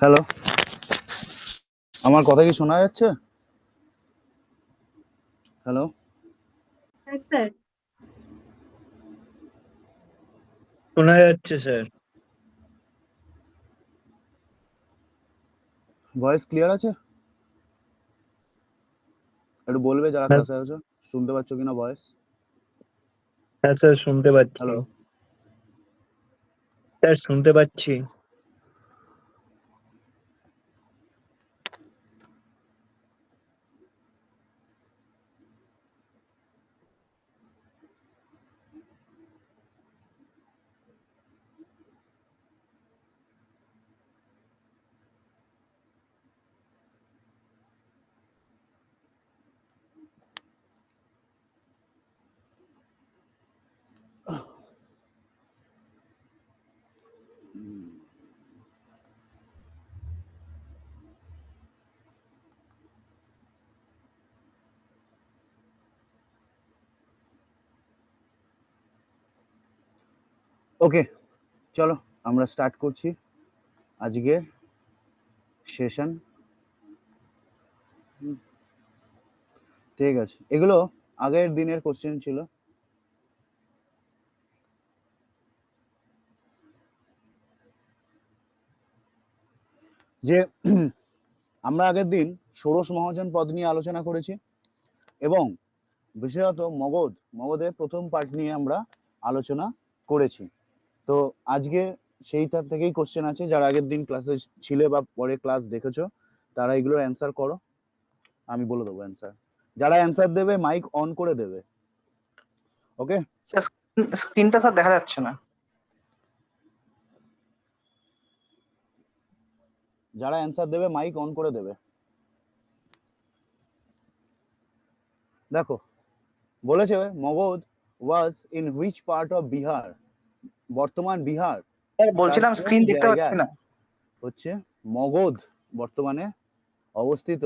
Hello, আমার কথা কি শোনা যাচ্ছে? হ্যালো, হ্যাঁ স্যার। শোনা যাচ্ছে স্যার। ভয়েস ক্লিয়ার আছে? একটু বলবে যারা হ্যাঁ ক্লাসে আছো, শুনতে পাচ্ছ কিনা ভয়েস? হ্যাঁ স্যার, শুনতে পাচ্ছি। হ্যালো, স্যার শুনতে পাচ্ছি। ওকে, চলো আমরা স্টার্ট করছি আজকের সেশন। ঠিক আছে, এগুলো আগের দিনের কোশ্চেন ছিল। যে আমরা আগের দিন ষোড়শ মহাজন পদ নিয়ে আলোচনা করেছি এবং বিশেষত মগধের প্রথম পার্ট নিয়ে আমরা আলোচনা করেছি। তো আজকে সেইটার থেকেই কোশ্চেন আছে, যারা আগের দিন ক্লাসে ছিলে বা পরে ক্লাস দেখেছো তারা এগুলোর অ্যান্সার করো, আমি বলে দেবো অ্যান্সার। যারা অ্যান্সার দেবে মাইক অন করে দেবে, ওকে? স্যার স্ক্রিনটা স্যার দেখা যাচ্ছে না। যারা অ্যান্সার দেবে মাইক অন করে দেবে। দেখো বলেছে Magadh was in which part of Bihar, বর্তমান বিহার স্যার বলছিলাম তার কোন স্ক্রিন দেখতে পাচ্ছি জায়গায় না। হচ্ছে মগধ বর্তমানে অবস্থিত?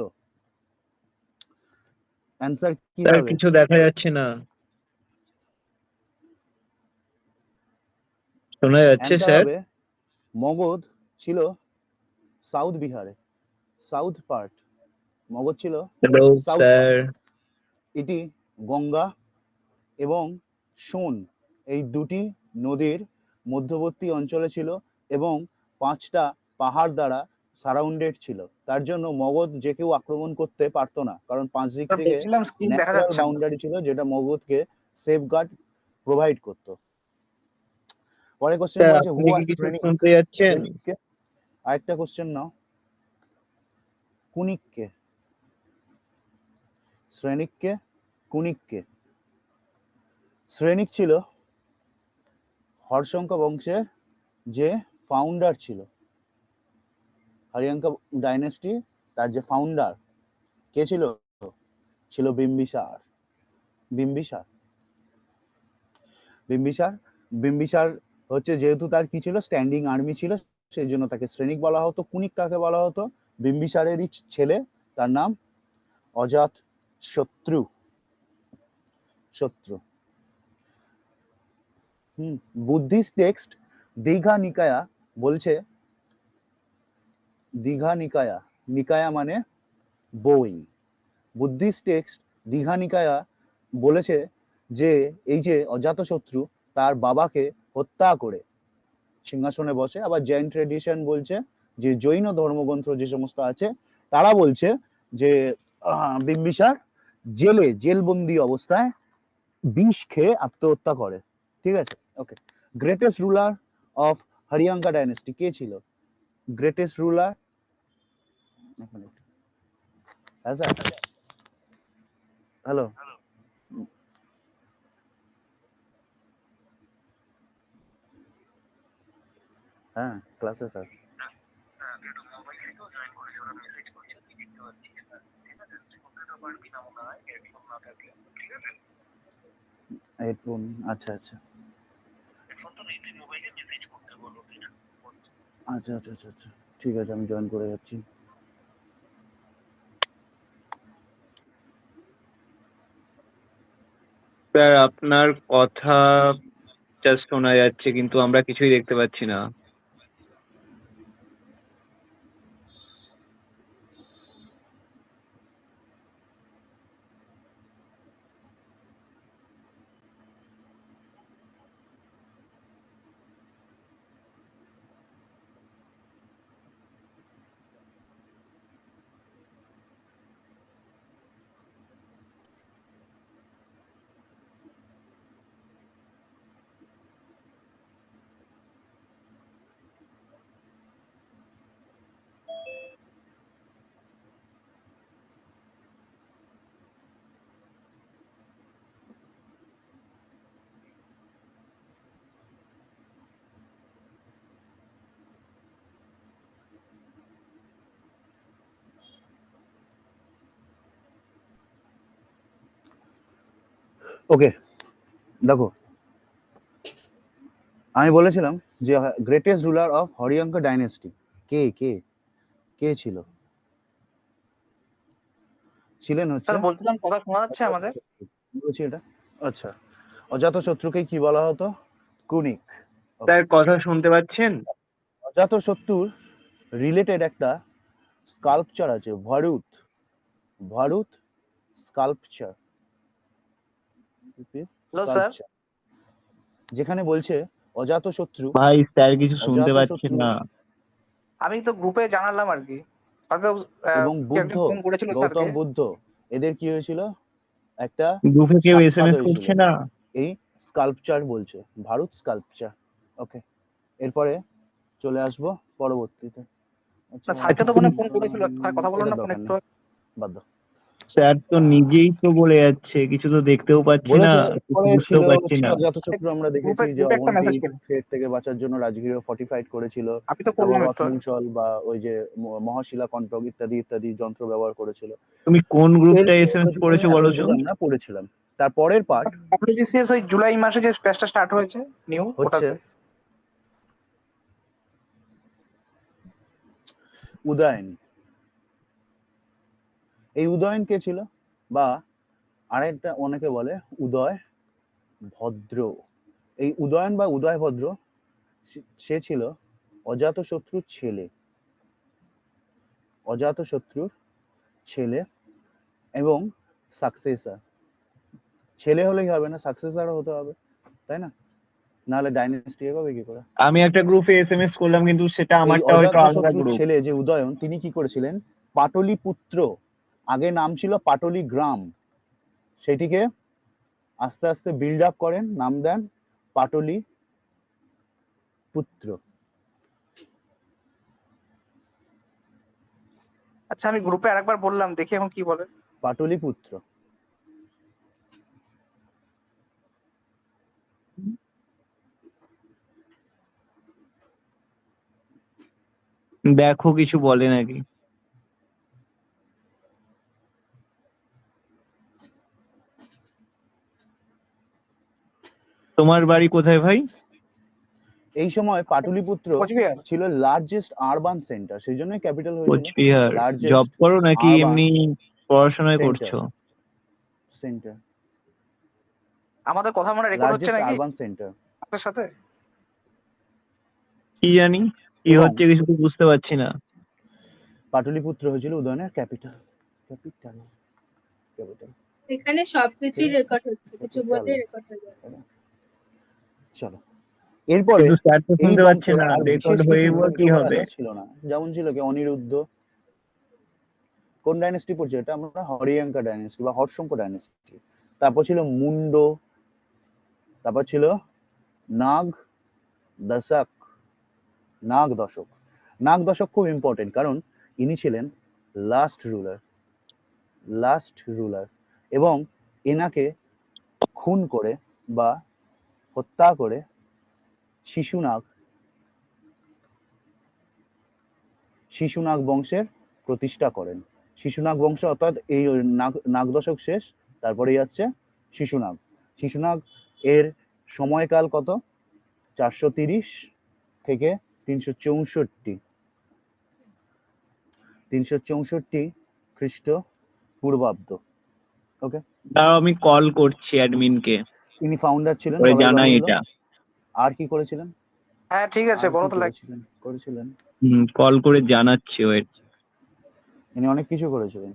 অ্যান্সার কি স্যার হবে? কিছু দেখা যাচ্ছে না। শোনা যাচ্ছে অ্যান্সার স্যার। হবে মগধ ছিল সাউথ বিহারে, সাউথ পার্ট। মগধ ছিল হ্যালো সাউথ স্যার। পার্ট। এটি গঙ্গা এবং সোন এই দুটি নদীর মধ্যবর্তী অঞ্চলে ছিল এবং 5টা পাহাড় দ্বারা সারাউন্ডেড ছিল। তার জন্য মগধ যে কেউ আক্রমণ করতে পারতো না, কারণ 5 দিক স্যার থেকে বলছিলাম স্ক্রিন দেখা ন্যাচারাল যাচ্ছে না। বাউন্ডারি ছিল যেটা মগধকে সেফগার্ড প্রোভাইড করতো। পরে কোশ্চেন স্যার বলেছে হু আপনি কি ওয়াজ কিছু শ্রেণিক। শুনতে যাচ্ছেন? শ্রেণিককে আরেকটা কোশ্চেন নাও, কুনিককে। শ্রেণিককে, কুনিককে। শ্রেণিক ছিল হর্ষঙ্ক বংশের যে ফাউন্ডার ছিল, হরিয়াঙ্কা ডাইনেস্টি, তার যে ফাউন্ডার কে ছিল? ছিল বিম্বিসার। বিম্বিসার বিম্বিসার বিম্বিসার হচ্ছে, যেহেতু তার কি ছিল, স্ট্যান্ডিং আর্মি ছিল, সেই জন্য তাকে শ্রেণিক বলা হতো। কুনিক কাকে বলা হতো? বিম্বিসারেরই ছেলে, তার নাম অজাত শত্রু। শত্রু। বুদ্ধিস্ট টেক্সট দীঘা নিকায়া বলছে, দীঘা নিকায়া, নিকায়া মানে বই। বুদ্ধিস্ট টেক্সট দীঘা নিকায়া বলেছে যে এই যে অজাতশত্রু তার বাবাকে হত্যা করে সিংহাসনে বসে। আবার জৈন ট্রেডিশন বলছে, যে জৈন ধর্মগ্রন্থ যে সমস্ত আছে তারা বলছে যে বিম্বিসার জেলবন্দি অবস্থায় বিষ খেয়ে আত্মহত্যা করে। ঠিক আছে, ওকে। গ্রেটেস্ট রুলার অফ হরিয়াঙ্কা ডাইনেস্টি কে ছিল? গ্রেটেস্ট রুলার, হ্যাঁ স্যার, হ্যালো, হ্যাঁ ক্লাসে স্যার। হেডফোন, আচ্ছা আচ্ছা আচ্ছা আচ্ছা আচ্ছা আচ্ছা, ঠিক আছে, আমি জয়েন করে যাচ্ছি। স্যার আপনার কথা জাস্ট শোনা যাচ্ছে, কিন্তু আমরা কিছুই দেখতে পাচ্ছি না। ওকে, দেখো আমি বলেছিলাম যে গ্রেটেস্ট রুলার অফ হরিয়ঙ্ক ডাইনেস্টি কে কে কে ছিল? ছিলেন হচ্ছে স্যার বলছিলাম কথা শোনা যাচ্ছে আমাদের? বলছি এটা। আচ্ছা, অজাতশত্রুকে কি বলা হতো? কুনিক। স্যার কথা শুনতে পাচ্ছেন? অজাতশত্রুর রিলেটেড একটা স্কাল্পচার আছে, ভরুত ভরুত স্কাল্পচার, হ্যালো স্যার, যেখানে বলছে অজাতশত্রু ভাই স্যার কিছু শুনতে পাচ্ছি অজাতশত্রু না। আমি তো গ্রুপে জানালাম আর কি, হয়তো এবং কেউ বুদ্ধ, একজন ফোন করেছিল স্যারকে। গৌতম বুদ্ধ, এদের কি হয়েছিল? একটা গ্রুপে কেউ সাক্ষাৎ এসএমএস হয়েছিল করছে না? এই স্কাল্পচার বলছে, ভারত স্কাল্পচার। ওকে, এরপরে চলে আসবো পরবর্তীতে। আচ্ছা, না, স্যারকে তো মনে হয় ফোন করেছিল, স্যার কথা বলুন এটার না ফোন দরকার একটু। নেই, বাদ দাও। স্যার তো নিজেই তো বলে যাচ্ছে, কিছু তো দেখতেও পাচ্ছি না, বলেছে, কিছু এরপরে ছিল বুঝতেও পারছি হচ্ছে না। অজাতশত্রু, আমরা দেখেছি গ্রুপে যে গ্রুপে একটা অবন্তী মেসেজ করে, থ্রেট থেকে বাঁচার জন্য রাজগীর ফর্টিফাইড করেছিল, আমি তো তারপর করলাম একটু আগে। রত্নমূষল বা ওই যে মহাশিলা কণ্টক ইত্যাদি ইত্যাদি যন্ত্র ব্যবহার করেছিল। তুমি কোন এর গ্রুপটা এসএমএস করেছো বলো তো? এতটুকু আমরা পড়েছিলাম। তারপরের পার্ট WBCS ওই জুলাই মাসে যে ব্যাচটা স্টার্ট হয়েছে নিউ, হচ্ছে ওটাতে। উদয়ন। এই উদয়ন কে ছিল? বা আরেকটা অনেকে বলে উদয় ভদ্র। এই উদয়ন বা উদয় ভদ্র সে ছিল অজাতশত্রুর ছেলে, অজাতশত্রুর ছেলে এবং সাকসেসর। ছেলে হলেই হবে না, সাকসেসরও হতে হবে, তাই না? নাহলে ডাইনেস্টি এগোবে কি করে? আমি একটা গ্রুপে এসএমএস করলাম, কিন্তু সেটা এই আমারটা হয়তো আলাদা অজাতশত্রুর গ্রুপ। ছেলে যে উদয়ন, তিনি কি করেছিলেন? পাটলিপুত্র, আগে নাম ছিল পাটলি গ্রাম, সেটিকে আস্তে আস্তে বিল্ড আপ করেন, নাম দেন পাটলি পুত্র। আচ্ছা, আমি গ্রুপে আরেকবার বললাম, দেখি এখন কি বলে। পাটলি পুত্র। দেখো কিছু বলে নাকি। তোমার বাড়ি কোথায় ভাই? এই সময় পাটলিপুত্র কোচবিহার। ছিল লার্জেস্ট আরবান সেন্টার, সেই জন্যই ক্যাপিটাল হয়েছিল। কোচবিহার। জব লার্জেস্ট করো নাকি আরবান এমনি পড়াশোনায় সেন্টার, করছো? সেন্টার, আমাদের কথা মনে রেকর্ড হচ্ছে লার্জেস্ট নাকি আরবান সেন্টার। আপনার সাথে? কি জানি কি এবং হচ্ছে, কিছু তো বুঝতে পারছি না। পাটলিপুত্র হয়েছিল উদয়নের ক্যাপিটাল। ক্যাপিটাল, ক্যাপিটাল, এখানে সবকিছুই রেকর্ড হচ্ছে, কিছু বললে রেকর্ড হয়ে যাবে। চলো, এরপরে কিন্তু স্যার তো এই শুনতে পাচ্ছে বংশের না, আর রেকর্ড বিশেষ হয়ে কিছু কি ছোট হবে? রাজা ছিল না। যেমন ছিল কি অনিরুদ্ধ। কোন ডাইনেস্টি পড়ছে এটা? আমরা হরিয়ঙ্কা ডাইনেস্টি বা হর্ষঙ্ক ডাইনেস্টি। তারপর ছিল মুন্ড, তারপর ছিল নাগ দশক, নাগ দশক। নাগ দশক খুব ইম্পর্টেন্ট, কারণ ইনি ছিলেন লাস্ট রুলার, লাস্ট রুলার, এবং এনাকে খুন করে বা হত্যা করে শিশুনাগ, শিশুনাগ বংশের প্রতিষ্ঠা করেন। শিশুনাগ বংশ অর্থাৎ এই নাগ দশক শেষ, তারপরেই আসছে শিশুনাগ। শিশুনাগ এর সময়কাল কত? 430 থেকে 364, 364 খ্রিস্ট পূর্বাব্দ। ওকে, তাও আমি কল করছি অ্যাডমিনকে, ইনি ফাউন্ডার ছিলেন, ওই বলাই জানাই বাহুল্য। এটা। আর কি করেছিলেন? হ্যাঁ ঠিক আছে, আর বলো কি তো। করেছিলেন? কল করে জানাচ্ছি ওয়েট। ইনি অনেক কিছু করেছিলেন।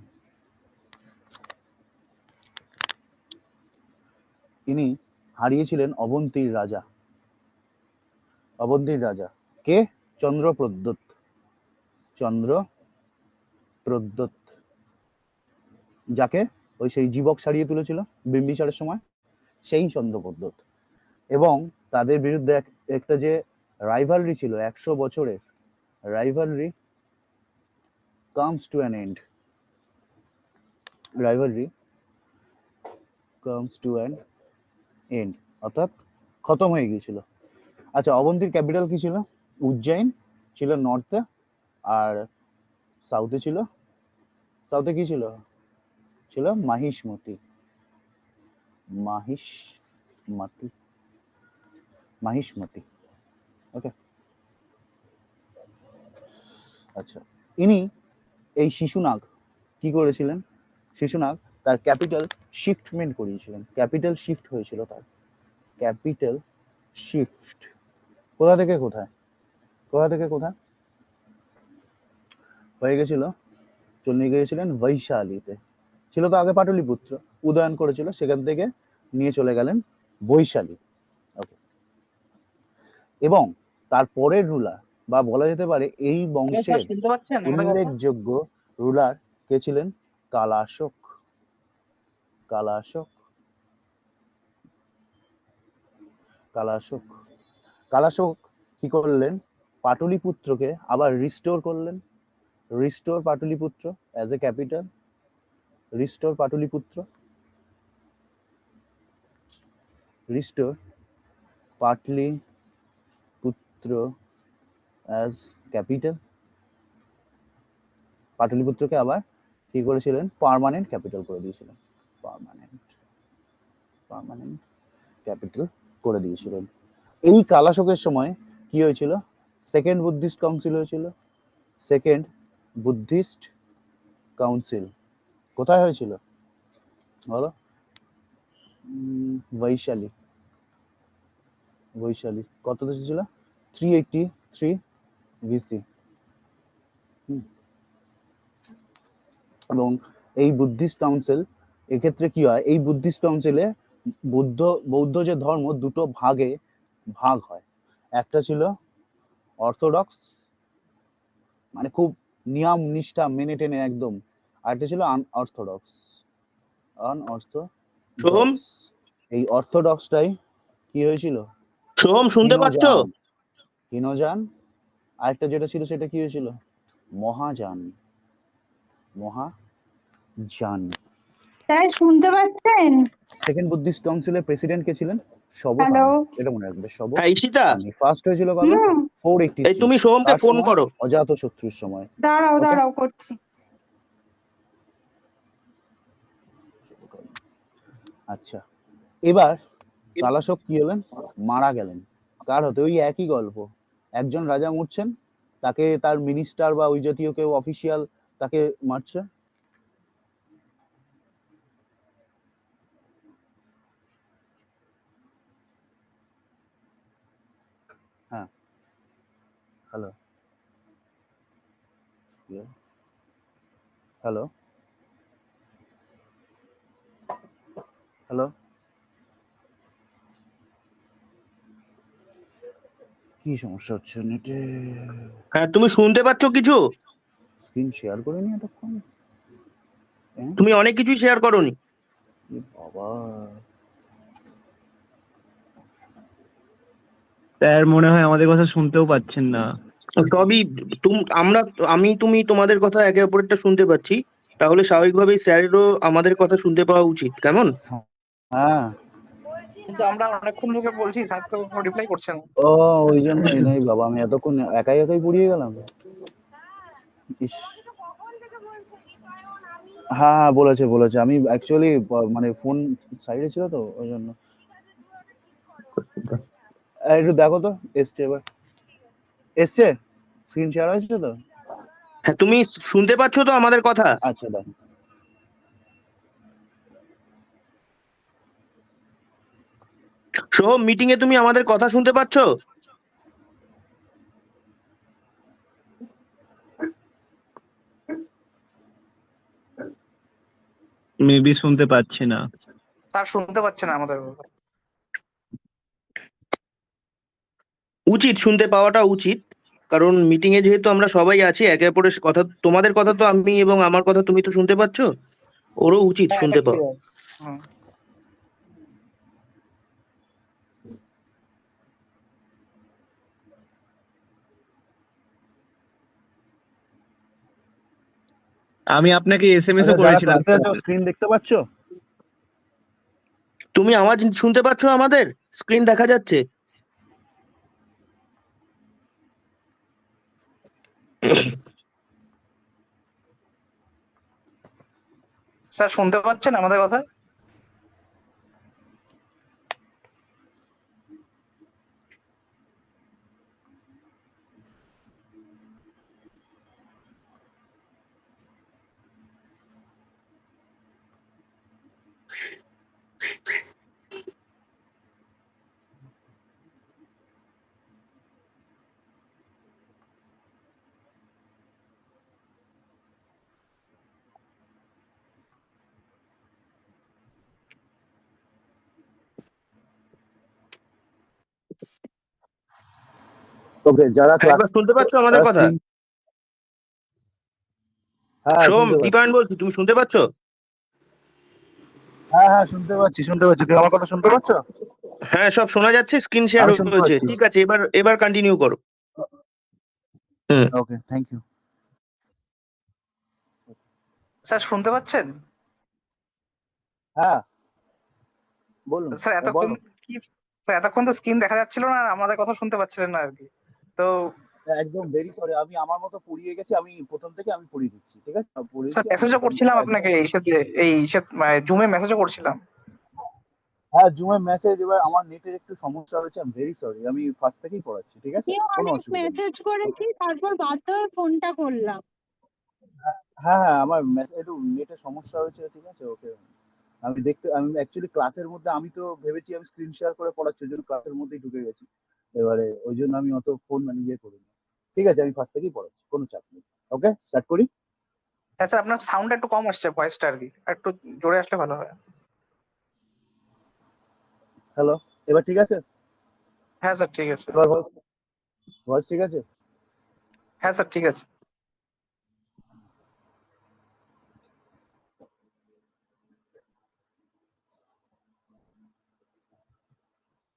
ইনি হারিয়েছিলেন অবন্তীর রাজা, অবন্তীর রাজা কে? চন্দ্রপ্রদ্যোৎ, চন্দ্রপ্রদ্যোৎ, যাকে ওই সেই জীবক সারিয়ে তুলেছিল বিম্বিসারের সময়, সেই চন্দ্রপ্রদ্যোৎ। এবং তাদের বিরুদ্ধে একটা যে রাইভালরি ছিল 100 বছরের, rivalry comes to an end, rivalry comes to an end, অর্থাৎ খতম হয়ে গিয়েছিল। আচ্ছা, অবন্তীর ক্যাপিটাল কি ছিল? উজ্জয়ন ছিল নর্থে, আর সাউথে ছিল, সাউথে কি ছিল? ছিল মাহিষ্মতি। মাহিষ্মতি। মাহিষ্মতি। ওকে, আচ্ছা। ইনি এই শিশুনাগ কি করেছিলেন? শিশুনাগ তার ক্যাপিটাল শিফটমেন্ট করিয়েছিলেন। ক্যাপিটাল শিফট হয়েছিল তার। ক্যাপিটাল শিফট কোথা থেকে কোথায়? কোথা থেকে কোথায় হয়ে গেছিল? চলে গিয়েছিলেন বৈশালীতে। ছিল তো আগে পাটলিপুত্র, উদয়ন করেছিল, সেখান থেকে নিয়ে চলে গেলেন বৈশালী। ওকে, এবং তার পরের রুলার বা বলা যেতে পারে এই স্যার বংশের শুনতে পাচ্ছেন আমাদের কথা? উল্লেখযোগ্য রুলার কে ছিলেন? কালাশোক। কালাশোক। কালাশোক। কালাশোক কি করলেন? পাটলিপুত্রকে আবার রিস্টোর করলেন। Restore Pataliputra as a capital. Restore Pataliputra. Restore Pataliputra as capital. পাটলিপুত্রকে আবার কি করেছিলেন? পার্মানেন্ট ক্যাপিটাল করে দিয়েছিলেন। পার্মানেন্ট পার্মানেন্ট ক্যাপিটাল করে দিয়েছিলেন। এই কালাশোকের সময় কি হয়েছিল? সেকেন্ড বুদ্ধিস্ট কাউন্সিল হয়েছিল। সেকেন্ড বুদ্ধিস্ট কাউন্সিল কোথায় হয়েছিল বলো? বৈশালী। বৈশালী কত দেশে ছিল? 383 বিসি। এবং এই বুদ্ধিস্ট কাউন্সিল এক্ষেত্রে কি হয়? এই বুদ্ধিস্ট কাউন্সিলে বৌদ্ধ যে ধর্ম দুটো ভাগে ভাগ হয়। একটা ছিল অর্থোডক্স, মানে খুব নিয়ম নিষ্ঠা মেনে টেনে একদম, আর একটা ছিল আনঅর্থোডক্স। সোহম, অর্থোডক্স। এই অর্থোডক্সটাই কি হয়েছিল? সোহম শুনতে পাচ্ছ? হীনযান। হীনযান। আরেকটা যেটা ছিল সেটা কি হয়েছিল? মহাযান। মহাযান। স্যার শুনতে পাচ্ছেন? সেকেন্ড বুদ্ধিস্ট কাউন্সিলের প্রেসিডেন্ট কে ছিলেন? হ্যালো। সবতামি। এটা মনে রাখবে, হ্যাঁ ঈশিতা, সবতামি। ফার্স্ট হয়েছিল কবে? হুম। 483 এই তুমি সোহমকে কার ফোন সময়? করো। অজাতশত্রুর সময়। দাঁড়াও ওকে, দাঁড়াও করছি। আচ্ছা। এবার কালাশোক কি হলেন? মারা গেলেন। কার হতে? ওই একই গল্প, একজন রাজা মরছেন, তাকে তার মিনিস্টার বা ওই জাতীয় কেউ অফিসিয়াল তাকে মারছে। হ্যাঁ, হ্যালো হ্যালো হ্যালো, কি সমস্যা হচ্ছে নেটে? হ্যাঁ তুমি শুনতে পাচ্ছ কিছু? স্ক্রিন শেয়ার করে নি এতক্ষণ? হ্যাঁ? তুমি অনেক কিছুই শেয়ার করোনি। এ বাবা, স্যার মনে হয় আমাদের কথা শুনতেও পাচ্ছেন না। সবই আমি তুমি তোমাদের কথা একে অপরেরটা শুনতে পাচ্ছি, তাহলে স্বাভাবিকভাবেই স্যারেরও আমাদের কথা শুনতে পাওয়া উচিত, কেমন? হ্যাঁ। কিন্তু আমরা অনেকক্ষণ ধরে বলছি, স্যার তো রিপ্লাই করছে না। ও, ওই জন্যই নাই বাবা, আমি এতক্ষণ একাই একাই পড়িয়ে গেলাম। ইস। হ্যাঁ হ্যাঁ, বলেছে বলেছে। আমি অ্যাকচুয়ালি মানে ফোন সাইডে ছিল তো ওই জন্য। একটু দেখো তো, এসছে এবার? এসছে? স্ক্রিন শেয়ার হয়েছে তো? হ্যাঁ তুমি শুনতে পাচ্ছ তো আমাদের কথা? আচ্ছা, দেখো। সোহম, মিটিং এ তুমি আমাদের কথা শুনতে পাচ্ছ? মেবি শুনতে পাচ্ছি না। স্যার শুনতে পাচ্ছে না আমাদের কথা। উচিত, শুনতে পাওয়াটা উচিত, কারণ মিটিং এ যেহেতু আমরা সবাই আছি, একে অপরের কথা, তোমাদের কথা তো আমি এবং আমার কথা তুমি তো শুনতে পাচ্ছ, ওরও উচিত হ্যাঁ, শুনতে এটা পাওয়া। clear। হুম। আমি আপনাকে এসএমএস ও আচ্ছা, যারা করেছিলাম ক্লাসে স্যার। আছো স্ক্রিন দেখতে পাচ্ছ? তুমি আওয়াজ শুনতে পাচ্ছ? আমাদের স্ক্রিন দেখা যাচ্ছে? স্যার শুনতে পাচ্ছেন আমাদের কথা? ওকে, যারা ক্লাস একবার শুনতে পাচ্ছ আমাদের কথা? হ্যাঁ সোম, শুনতে পাচ্ছি, দীপায়ন বলছি, তুমি শুনতে পাচ্ছ? হ্যাঁ হ্যাঁ শুনতে পাচ্ছি, তুমি আমার কথা শুনতে পাচ্ছ? হ্যাঁ, সব শোনা যাচ্ছে, স্ক্রিন শেয়ার আমি শুনতে হয়েছে। পাচ্ছি। ঠিক আছে, এবার কন্টিনিউ করো। হুম। ওকে, থ্যাংক ইউ। স্যার শুনতে পাচ্ছেন? হ্যাঁ বলুন, স্যার এতক্ষণ বলো। কি স্যার এতক্ষণ তো স্ক্রিন দেখা যাচ্ছিল না, আর আমাদের কথা শুনতে পাচ্ছিলেন না আর কি। তো একদম ভেরি সরি, আমি আমার মতো পড়িয়ে গেছি, আমি প্রথম থেকে আমি পড়িয়ে দিচ্ছি, ঠিক আছে? আমি পড়িয়েছি, স্যার আমি মেসেজও প্রথম থেকে করছিলাম একদম। আপনাকে জুমে মেসেজও করছিলাম। হ্যাঁ জুমে মেসেজ, এবার আমার নেটের একটু সমস্যা হয়েছে, আমি ভেরি সরি, আমি ফার্স্ট থেকেই পড়াচ্ছি, ঠিক আছে? আমিও কোনো অনেক অসুবিধা নেই। মেসেজ করেছি, তারপর বাধ্য হয়ে ফোনটা করলাম। হ্যাঁ হ্যাঁ, আমার একটু নেটের সমস্যা হয়েছে, ঠিক আছে? ওকে, আমি অ্যাকচুয়ালি ক্লাসের মধ্যে, আমি তো ভেবেছি আমি স্ক্রিন শেয়ার করে পড়াচ্ছি, ওই জন্য ক্লাসের মধ্যেই ঢুকে গেছি, এবারে ওই জন্য আমি অত ফোন মানে ইয়ে করিনি। ঠিক আছে, আমি ফার্স্ট থেকেই পড়াচ্ছি, কোনো চাপ নেই। ওকে, স্টার্ট করি। হ্যাঁ স্যার, আপনার সাউন্ডটা একটু কম আসছে, ভয়েসটা আর কি, আর একটু জোরে আসলে ভালো হয়। হ্যালো, এবার ঠিক আছে? হ্যাঁ স্যার ঠিক আছে। এবার ভয়েস ভয়েস ঠিক আছে? হ্যাঁ স্যার ঠিক আছে।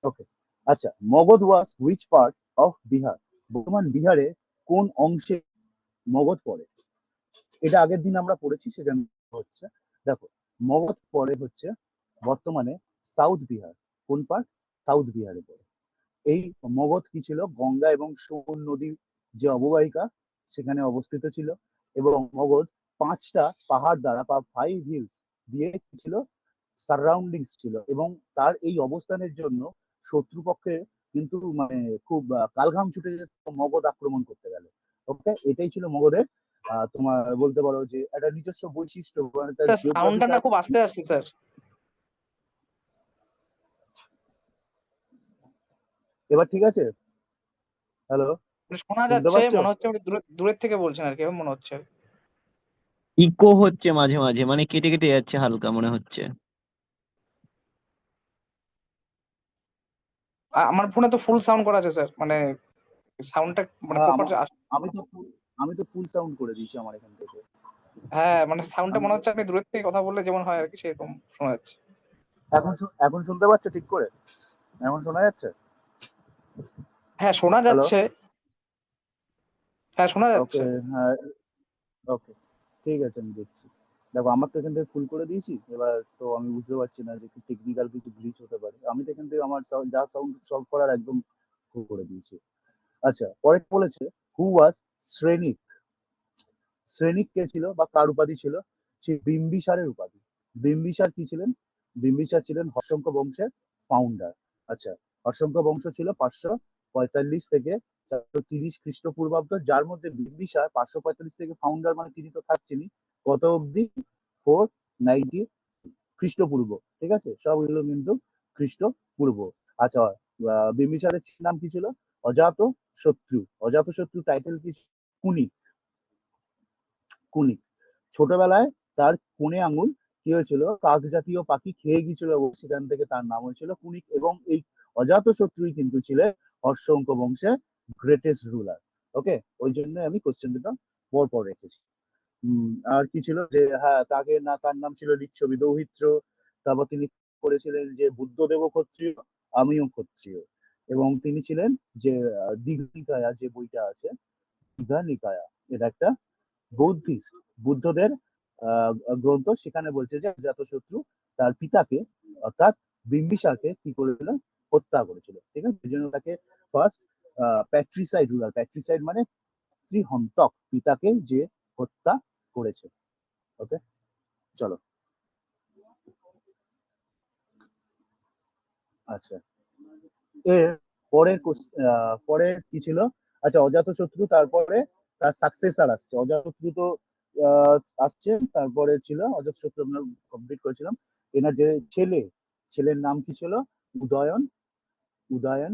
ওকে, আচ্ছা, মগধ ওয়াজ হুইচ পার্ট অফ বিহার? বর্তমান বিহারে কোন অংশে মগধ পড়ে? এটা আগের দিন আমরা পড়েছি, সেটা হচ্ছে, দেখো, মগধ পড়ে হচ্ছে বর্তমানে সাউথ বিহার। কোন পার্ট? সাউথ বিহারে পড়ে। এই মগধ কি ছিল? গঙ্গা এবং সোন নদীর যে অববাহিকা, সেখানে অবস্থিত ছিল। এবং মগধ 5টা পাহাড় দ্বারা বা 5 হিলস দিয়ে কি ছিল? সারাউন্ডিংস ছিল, এবং তার এই অবস্থানের জন্য শত্রুপক্ষের কিন্তু মানে খুব কালঘাম ছুটে যেত মগধ আক্রমণ করতে গেলে। ওকে, এটাই ছিল মগধের তোমার বলতে পারো যে একটা নিজস্ব বৈশিষ্ট্য, মানে তার স্যার সাউন্ডটা না জিওগ্রাফিক্যাল। খুব আস্তে আসছে স্যার, এবার ঠিক আছে? হ্যালো, মানে শোনা শুনতে যাচ্ছে, পাচ্ছ? মনে হচ্ছে আপনি দূরের থেকে বলছেন আর কি, এমন মনে হচ্ছে। ইকো হচ্ছে মাঝে মাঝে, মানে কেটে কেটে যাচ্ছে হালকা মনে হচ্ছে। আমার ফোনে তো ফুল সাউন্ড করা আছে স্যার, মানে সাউন্ডটা মানে হ্যাঁ, প্রপার। আমি তো ফুল সাউন্ড করে দিয়েছি আমার এখান থেকে। হ্যাঁ মানে সাউন্ডটা আমি মনে তো হচ্ছে আপনি দূরের থেকে কথা বললে যেমন হয় আর কি, সেরকম শোনা যাচ্ছে। এখন শুনতে পাচ্ছ ঠিক করে? এখন শোনা যাচ্ছে? হ্যাঁ শোনা হ্যালো, যাচ্ছে, হ্যাঁ শোনা ওকে, যাচ্ছে। হ্যাঁ, ওকে, ঠিক আছে, আমি দেখছি। দেখো, আমার তো এখান থেকে ফুল করে দিয়েছি, এবার তো আমি বুঝতে পারছি না যে টেকনিক্যাল কিছু গ্লিচ হতে পারে। আমি তো এখান থেকে আমার যা সাউন্ড সলভ করার একদম ফুল করে দিয়েছি। আচ্ছা, পরে বলেছে হু ওয়াজ শ্রেণিক। শ্রেণিক কে ছিল বা কার উপাধি ছিল? সে বিম্বিসারের উপাধি। বিম্বিসার কি ছিলেন? বিম্বিসার ছিলেন হর্ষঙ্ক বংশের ফাউন্ডার। আচ্ছা, হর্ষঙ্ক বংশ ছিল 545 থেকে 430 খ্রিস্টপূর্বাব্দ, যার মধ্যে বিম্বিসার 545 থেকে ফাউন্ডার, মানে তিনি তো থাকছেনই, কত অব্দি? 490 খ্রিস্টপূর্ব। ঠিক আছে, সবগুলো কিন্তু খ্রিস্টপূর্ব। আচ্ছা, বিম্বিসারের নাম কি ছিল? অজাত শত্রু। অজাত শত্রু টাইটেল কি? কুনি। কুনিক। ছোটবেলায় তার কোণে আঙুল কি হয়েছিল? কাক জাতীয় পাখি খেয়ে গিয়েছিল, এবং সেখান থেকে তার নাম হয়েছিল কুনিক। এবং এই অজাত শত্রুই কিন্তু ছিলেন হর্ষঙ্ক বংশের গ্রেটেস্ট রুলার। ওকে, ওই জন্য আমি কোশ্চেনটা পর পর রেখেছি। আর কি ছিল যে, হ্যাঁ, তার নাম ছিল লিচ্ছবি দৌহিত্র। তারপর তিনি করেছিলেন যে বুদ্ধদেব ক্ষত্রিয়, আমিও ক্ষত্রিয়। এবং তিনি ছিলেন যে দীঘনিকায়া যে বইটা আছে, দীঘনিকায়া, এটা একটা বৌদ্ধিস্ট, বুদ্ধদের আহ, গ্রন্থ। সেখানে বলছে যে অজাতশত্রু তার পিতাকে, অর্থাৎ বিম্বিসারকে কি করেছিল? হত্যা করেছিল। ঠিক আছে, এই জন্য তাকে ফার্স্ট প্যাট্রিসাইড রুলার, প্যাট্রিসাইড মানে ত্রিহন্তক, পিতাকে যে হত্যা করেছে। ওকে, চলো। আচ্ছা, এর পরের কি ছিল? আচ্ছা, অজাতশত্রু, তারপরে তার সাকসেসর আসছে। অজাতশত্রু তো আহ, আসছে, তারপরে ছিল অজাতশত্রু, আমরা কমপ্লিট করেছিলাম। এনার যে ছেলের নাম কি ছিল? উদয়ন। উদয়ন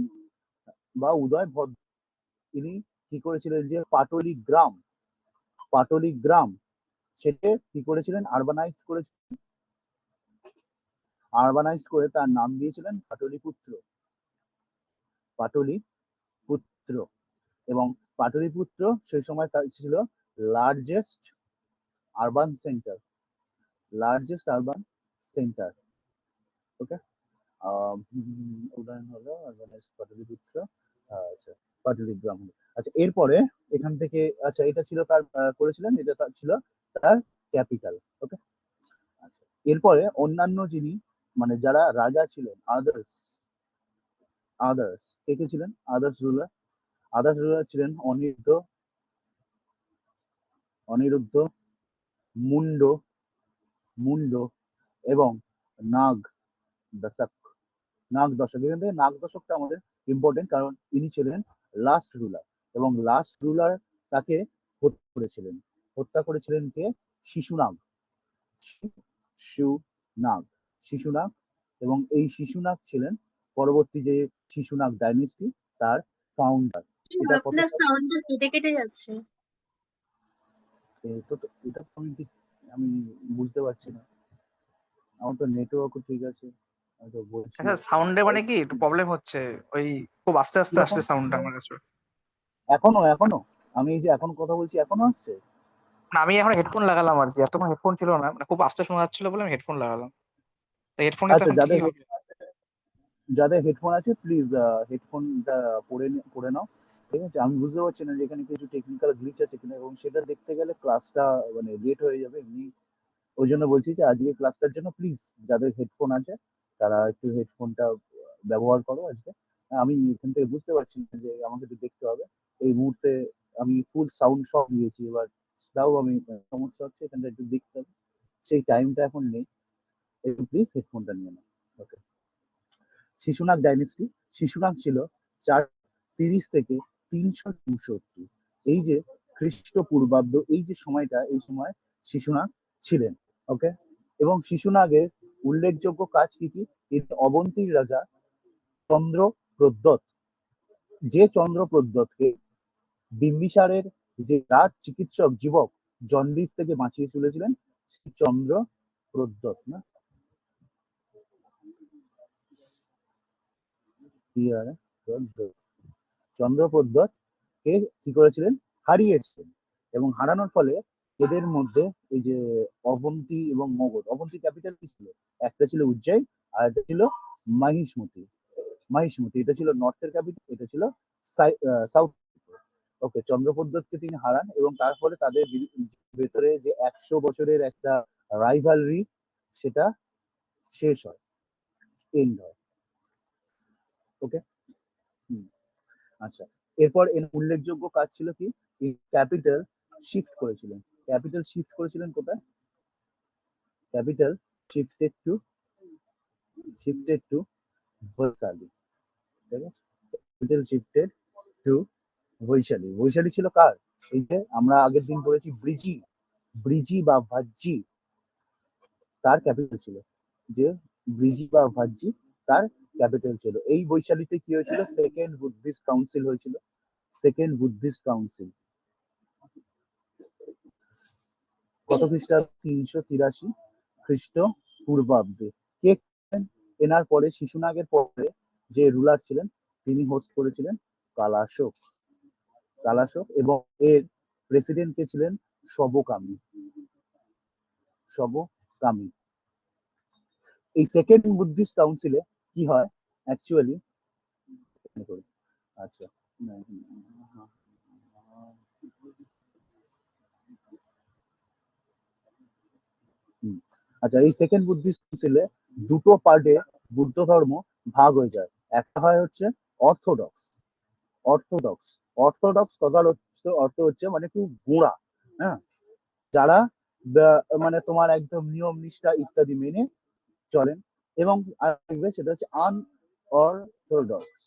বা উদয় ভদ্র। ইনি কি করেছিলেন? যে পাটলি গ্রাম সেটা কি করেছিলেন? আরবানাইজড করে তার নাম দিয়েছিলেন পাটলিপুত্র। পাটলিপুত্র। এবং পাটলিপুত্র সেই সময় তার ছিল লার্জেস্ট আরবান সেন্টার, ওকে। উদাহরণ হলো পাটলিপুত্র, আচ্ছা পাটলিগ্রাম হলো। আচ্ছা এরপরে এখান থেকে, আচ্ছা এটা ছিল তার করেছিলেন, এটা ছিল তার ক্যাপিটাল, ওকে। আচ্ছা এরপরে অন্যান্য যিনি মানে যারা রাজা ছিলেন, আদার্স কে কে ছিলেন? আদার্স রুলার ছিলেন অনিরুদ্ধ, মুন্ড এবং নাগ দশক। এখান থেকে নাগ দশকটা আমাদের ইম্পর্টেন্ট, কারণ ইনি ছিলেন লাস্ট রুলার, এবং লাস্ট রুলার তাকে হত্যা করেছিলেন কে? শিশুনাগ, শিশুনাগ। এবং এই শিশুনাগ ছিলেন পরবর্তী যে শিশুনাগ ডাইনেস্টি, তার ফাউন্ডার। এটা কত আপনার সাউন্ডটা কেটে কেটে যাচ্ছে। এটা তো আমি বুঝতে পারছি না, আমার তো নেটওয়ার্কও ঠিক আছে, আমি তো বলছি। আচ্ছা সাউন্ডে মানে কি একটু প্রবলেম হচ্ছে, ওই খুব আস্তে আস্তে আসছে সাউন্ডটা আমার কাছে। এখনো আমি এই যে এখন কথা বলছি এখনো আসছে? না, আমি এখন হেডফোন লাগালাম আর কি, এতক্ষণ হেডফোন ছিল না, মানে খুব আস্তে শোনা যাচ্ছিল বলে আমি হেডফোন লাগালাম। তো হেডফোনে তো আচ্ছা এখন ঠিকই হবে। যাদের হেডফোন আছে প্লিজ হেডফোনটা পরে নাও, ঠিক আছে? আমি বুঝতে পারছি না যে এখানে কিছু টেকনিক্যাল গ্লিচ আছে কিনা, এবং সেটা দেখতে গেলে ক্লাসটা মানে লেট হয়ে যাবে এমনি। ওই জন্য বলছি যে আজকে ক্লাসটার জন্য প্লিজ যাদের হেডফোন আছে তারা একটু হেডফোনটা ব্যবহার করো আজকে। আমি এখান থেকে বুঝতে পারছি না যে আমাকে একটু দেখতে হবে। এই মুহূর্তে আমি ফুল সাউন্ড সব দিয়েছি, এবার তাও আমি সমস্যা হচ্ছে, এখানটা একটু দেখতে হবে, সেই টাইমটা এখন নেই, একটু প্লিজ হেডফোনটা নিয়ে নাও, ওকে। শিশুনাগ ডাইনেস্টি, শিশুনাগ ছিল 430 থেকে 364, এই যে খ্রিস্টপূর্বাব্দ, এই যে সময়টা, এই সময় শিশুনাগ ছিলেন, ওকে। এবং শিশুনাগের উল্লেখযোগ্য কাজ কি কি? অবন্তীর রাজা চন্দ্রপ্রদ্যোৎ, যে চন্দ্রপ্রদ্যোৎকে বিম্বিসারের যে রাজ চিকিৎসক যুবক জন্ডিস থেকে বাঁচিয়ে তুলেছিলেন, সেই চন্দ্রপ্রদ্যোৎ না, চন্দ্রপ্রদ্যোৎ কে কি করেছিলেন? হারিয়েছিলেন, এবং হারানোর ফলে এদের মধ্যে এই যে অবন্তী এবং মগধ, অবন্তী ক্যাপিটাল কি ছিল? একটা ছিল উজ্জয়ন, আর একটা ছিল মাহিষ্মতি। এটা ছিল নর্থের ক্যাপিটাল, এটা ছিল সাউথ। ওকে, চন্দ্রপ্রদ্যোৎকে তিনি হারান, এবং তার ফলে তাদের ভেতরে যে 100 বছরের একটা রাইভালরি, সেটা শেষ হয়, এন্ড হয়, ওকে। আচ্ছা এরপর এর উল্লেখযোগ্য কাজ ছিল কি? ক্যাপিটাল শিফট করেছিলেন কোথায়? ক্যাপিটাল শিফটেড টু বৈশালী, ঠিক আছে? Capital shifted to Vaishali. Vaishali ছিল কার? এই যে আমরা আগের দিন পড়েছি ব্রিজি বা ভাজ্জি, তার ক্যাপিটাল ছিল, যে ব্রিজি বা ভাজ্জি তার ক্যাপিটাল ছিল। এই বৈশালীতে কি হয়েছিল? সেকেন্ড বুদ্ধিস্ট কাউন্সিল হয়েছিল, কত খ্রিস্টাব্দে? 383 খ্রিস্টপূর্বাব্দে। কে এনার পরে শিশুনাগের পরে যে রুলার ছিলেন তিনি হোস্ট করেছিলেন কালাশোক, এবং এর প্রেসিডেন্ট কে ছিলেন? শবকামী। এই সেকেন্ড বুদ্ধিস্ট কাউন্সিলে কি হয় অ্যাকচুয়ালি? আচ্ছা আচ্ছা এই সেকেন্ড বুদ্ধিস্ট কাউন্সিলে দুটো পার্টে বুদ্ধ ধর্ম ভাগ হয়ে যায়। একটা হয় হচ্ছে অর্থোডক্স। কথার অর্থ হচ্ছে মানে খুব গোঁড়া, হ্যাঁ, যারা মানে তোমার একদম নিয়ম নিষ্ঠা ইত্যাদি মেনে চলেন। এবং আর দেখবে সেটা হচ্ছে আনঅর্থোডক্স।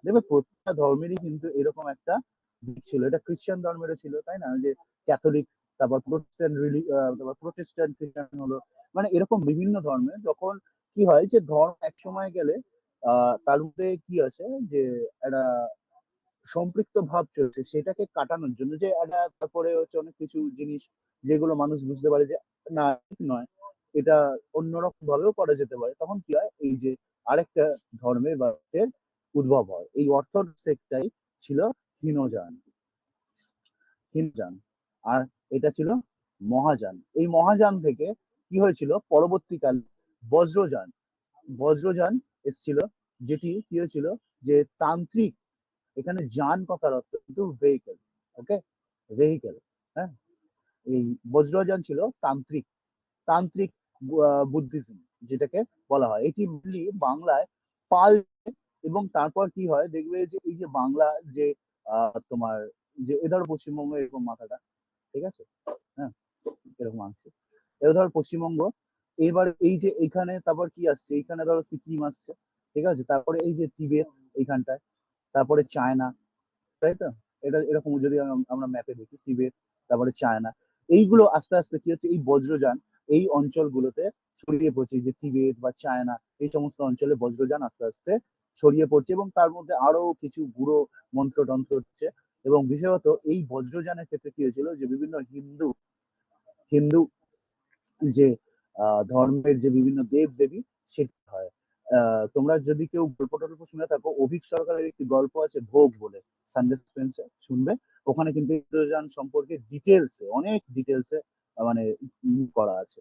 দেখবে প্রত্যেকটা ধর্মেরই কিন্তু এরকম একটা দিক ছিল। এটা খ্রিস্টান ধর্মেরও ছিল, তাই না? যে ক্যাথলিক, তারপর প্রোটেস্ট্যান্ট খ্রিস্টান হলো, মানে এরকম বিভিন্ন ধর্মের যখন কি হয় যে ধর্ম এক সময় গেলে তার মধ্যে কি আছে যে একটা সম্পৃক্ত ভাব চলছে, সেটাকে কাটানোর জন্য যে একটা, তারপরে হচ্ছে অনেক কিছু জিনিস যেগুলো মানুষ বুঝতে পারে যে না ঠিক নয়, এটা অন্যরকম ভাবেও করা যেতে পারে, তখন কি হয় এই যে আরেকটা ধর্মের বা উদ্ভব হয়। এই অর্থোডক্স সেক্টটাই ছিল হীনযান, হিমযান, আর এটা ছিল মহাযান। এই মহাযান থেকে কি হয়েছিল পরবর্তীকালে বজ্রযান। বজ্রযান এসেছিল, যেটি কি হয়েছিল যে তান্ত্রিক, এখানে যান কথার অর্থ কিন্তু ভেহিকেল, ওকে, ভেহিকেল। হ্যাঁ, এই বজ্রযান ছিল তান্ত্রিক, তান্ত্রিক বুদ্ধিজম যেটাকে বলা হয়। এটি মেনলি বাংলায় পাল, এবং তারপর কি হয় দেখবে যে এই যে বাংলা যে তোমার যে এ ধরো পশ্চিমবঙ্গ এরকম মাথাটা, ঠিক আছে, হ্যাঁ, এরকম আছে, এবার ধরো পশ্চিমবঙ্গ, এবার এই যে এখানে তারপর কি আসছে, এইখানে ধরো সিকিম আসছে, ঠিক আছে, তারপরে এই যে তিবেত এইখানটায়, তারপরে চায়না, তাই তো, এটা এরকম যদি আমরা ম্যাপে দেখি তিবেত, তারপরে চায়না, এইগুলো আস্তে আস্তে কি হচ্ছে এই বজ্রযান এই অঞ্চলগুলোতে ছড়িয়ে পড়ছে, এই যে তিবেত বা চায়না এই সমস্ত অঞ্চলে বজ্রযান আস্তে আস্তে ছড়িয়ে পড়ছে, এবং তার মধ্যে আরো কিছু গুঁড়ো মন্ত্রতন্ত্র হচ্ছে। এবং বিশেষত এই বজ্রযানের ক্ষেত্রে কি হয়েছিল যে বিভিন্ন হিন্দু হিন্দু যে ধর্মের যে বিভিন্ন দেব দেবী সেটা হয়। তোমরা যদি কেউ গল্প টল্প শুনে থাকো, অভিক সরকারের একটি গল্প আছে ভোগ বলে, সানডে স্পেন্সে শুনবে, ওখানে কিন্তু ইন্দ্রযান সম্পর্কে ডিটেলসে, অনেক ডিটেলসে মানে করা আছে।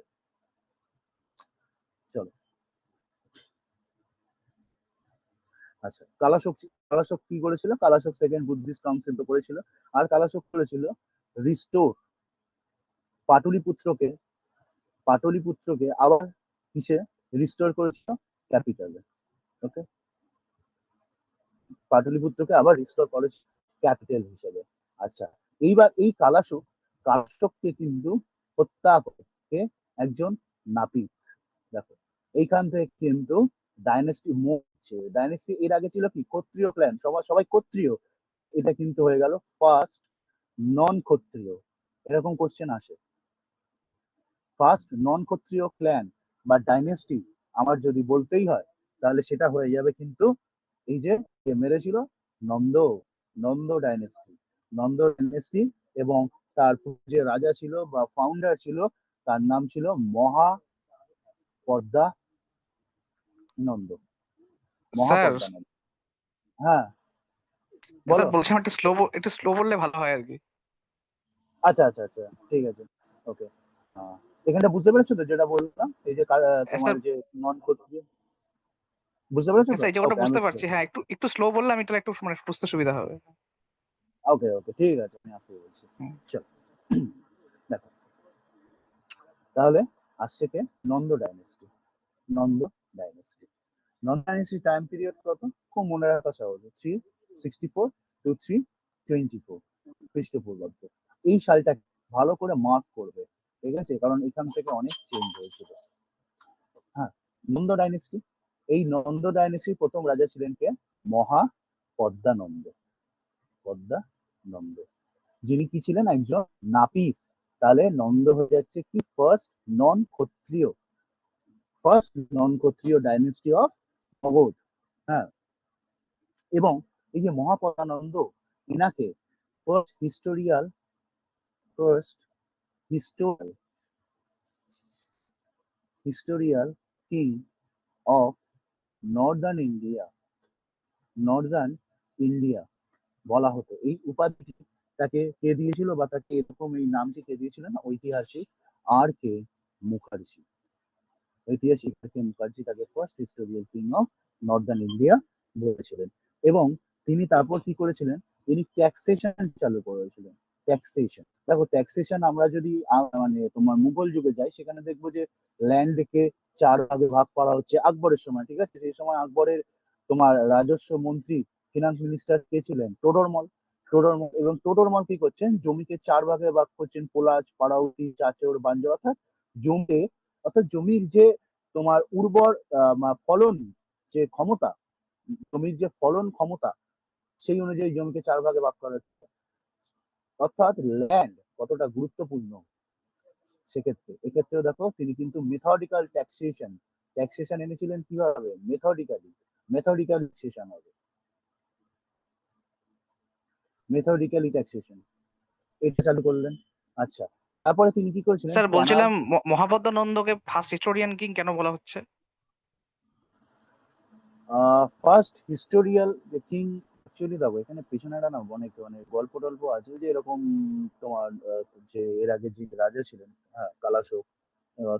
চলো, আচ্ছা, কালাশোক কি করেছিল, কালাশোক সেকেন্ড বুদ্ধিস্ট কাউন্সিল তো করেছিল, আর কালাশোক করেছিল রিস্টোর পাটলিপুত্রকে, পাটলিপুত্রকে আবার কিসে রিস্টোর করেছিল, ক্যাপিটালে, ওকে, পাটলিপুত্রকে আবার রিস্টোর করেছে ক্যাপিটাল হিসেবে। আচ্ছা, এইবার এই কালাশোককে কিন্তু হত্যা করে একজন নাপিত, দেখো এইখান থেকে কিন্তু ডাইনেস্টি মুভ হচ্ছে। ডাইনেস্টি এর আগে ছিল কি ক্ষত্রিয় ক্ল্যান, সবাই সবাই ক্ষত্রিয়, এটা কিন্তু হয়ে গেল ফার্স্ট নন ক্ষত্রিয়, এরকম কোশ্চেন আসে। ফার্স্ট নন ক্ষত্রিয় ক্ল্যান বা ডাইনেস্টি আমার যদি বলতেই হয়, তাহলে সেটা হয়ে যাবে কিন্তু এই যে মেরেছিল নন্দ, নন্দ ডাইনেস্টি, নন্দ ডাইনেস্টি, এবং তার যে রাজা ছিল বা ফাউন্ডার ছিল তার নাম ছিল মহাপদ্মা নন্দ, স্যার, মহাপদ্মা নন্দ। হ্যাঁ, স্যার বলো। বলছিলাম একটু স্লো বললে ভালো হয় আর কি। আচ্ছা আচ্ছা আচ্ছা, ঠিক আছে, ওকে। এখানটা বুঝতে পেরেছো তো যেটা বললাম, এই যে তোমার স্যার, যে নন ক্ষত্রিয়, বুঝতে পেরেছো তো? স্যার এই জায়গাটা ওকে, আমি বুঝতে পারছি, হ্যাঁ, একটু একটু স্লো বললে আমি তাহলে একটু মানে বুঝতে সুবিধা হবে। ওকে ওকে, ঠিক আছে, আমি আসতে বলছি। হুম। চলো, দেখো, তাহলে আসছে কে, Nanda dynasty, Nanda dynasty, Nanda dynasty time period কত, খুব মনে রাখা সহজ, 364 to 324 খ্রিস্টপূর্বাব্দ। এই সালটা ভালো করে মার্ক করবে, ঠিক আছে, কারণ এখান থেকে অনেক চেঞ্জ হয়েছিল। হ্যাঁ, নন্দ ডাইনেস্টি, এই নন্দ ডাইনেস্টির প্রথম রাজা ছিলেন কে, মহাপদ্মানন্দ, পদ্মানন্দ, যিনি কি ছিলেন একজন নাপিত। তাহলে নন্দ হয়ে যাচ্ছে কি ফার্স্ট নন ক্ষত্রিয়, ফার্স্ট নন ক্ষত্রিয় ডাইনেস্টি অফ মগধ। হ্যাঁ, এবং এই যে মহাপদ্মানন্দ, ইনাকে first first historical king of northern India, northern India বলা হতো। এই উপাধি তাকে কে দিয়েছিল, বা তাকে এরকম এই নামটি কে দিয়েছিলেন, ঐতিহাসিক আর কে মুখার্জি, ঐতিহাসিক আর কে মুখার্জি তাকে first historical king of northern India বলেছিলেন। এবং তিনি তারপর কি করেছিলেন, তিনি ট্যাক্সেশন চালু করেছিলেন। ট্যাক্সেশন, দেখো ট্যাক্সেশন আমরা যদি মানে তোমার মুঘল যুগে যাই, সেখানে দেখবো যে ল্যান্ডকে 4 ভাগে ভাগ করা হচ্ছে আকবরের সময়, ঠিক আছে, সেই সময় আকবরের তোমার রাজস্ব মন্ত্রী, ফিনান্স মিনিস্টার কে ছিলেন, টোডরমল। টোডরমল, এবং টোডরমল কি করছেন, জমিকে 4 ভাগে ভাগ করছেন, পোলাজ, পাড়াউটি, চাচর, বাঞ্জা, অর্থাৎ জমিতে, অর্থাৎ জমির যে তোমার উর্বর ফলন যে ক্ষমতা, জমির যে ফলন ক্ষমতা, সেই অনুযায়ী জমিকে 4 ভাগে ভাগ করা হচ্ছে। অর্থাৎ ল্যান্ড কতটা গুরুত্বপূর্ণ সেক্ষেত্রে, এক্ষেত্রেও দেখো তিনি কিন্তু মেথডিক্যাল ট্যাক্সেশন এনেছিলেন, কিভাবে, মেথডিক্যালি ট্যাক্সেশন হবে, মেথডিক্যালি ট্যাক্সেশন, এটা চালু করলেন। আচ্ছা, তারপরে তিনি কি করেছিলেন, স্যার ক্যানাল, বলছিলাম মহাপদ্মানন্দকে ফার্স্ট হিস্টোরিয়ান কিং কেন বলা হচ্ছে? ফার্স্ট হিস্টোরিয়াল কিং অ্যাকচুয়ালি দেখো এখানে পেছনে একটা না অনেক অনেক গল্প টল্প আছে যে এরকম তোমার যে এর আগে যে রাজা ছিলেন, হ্যাঁ কালাশোক,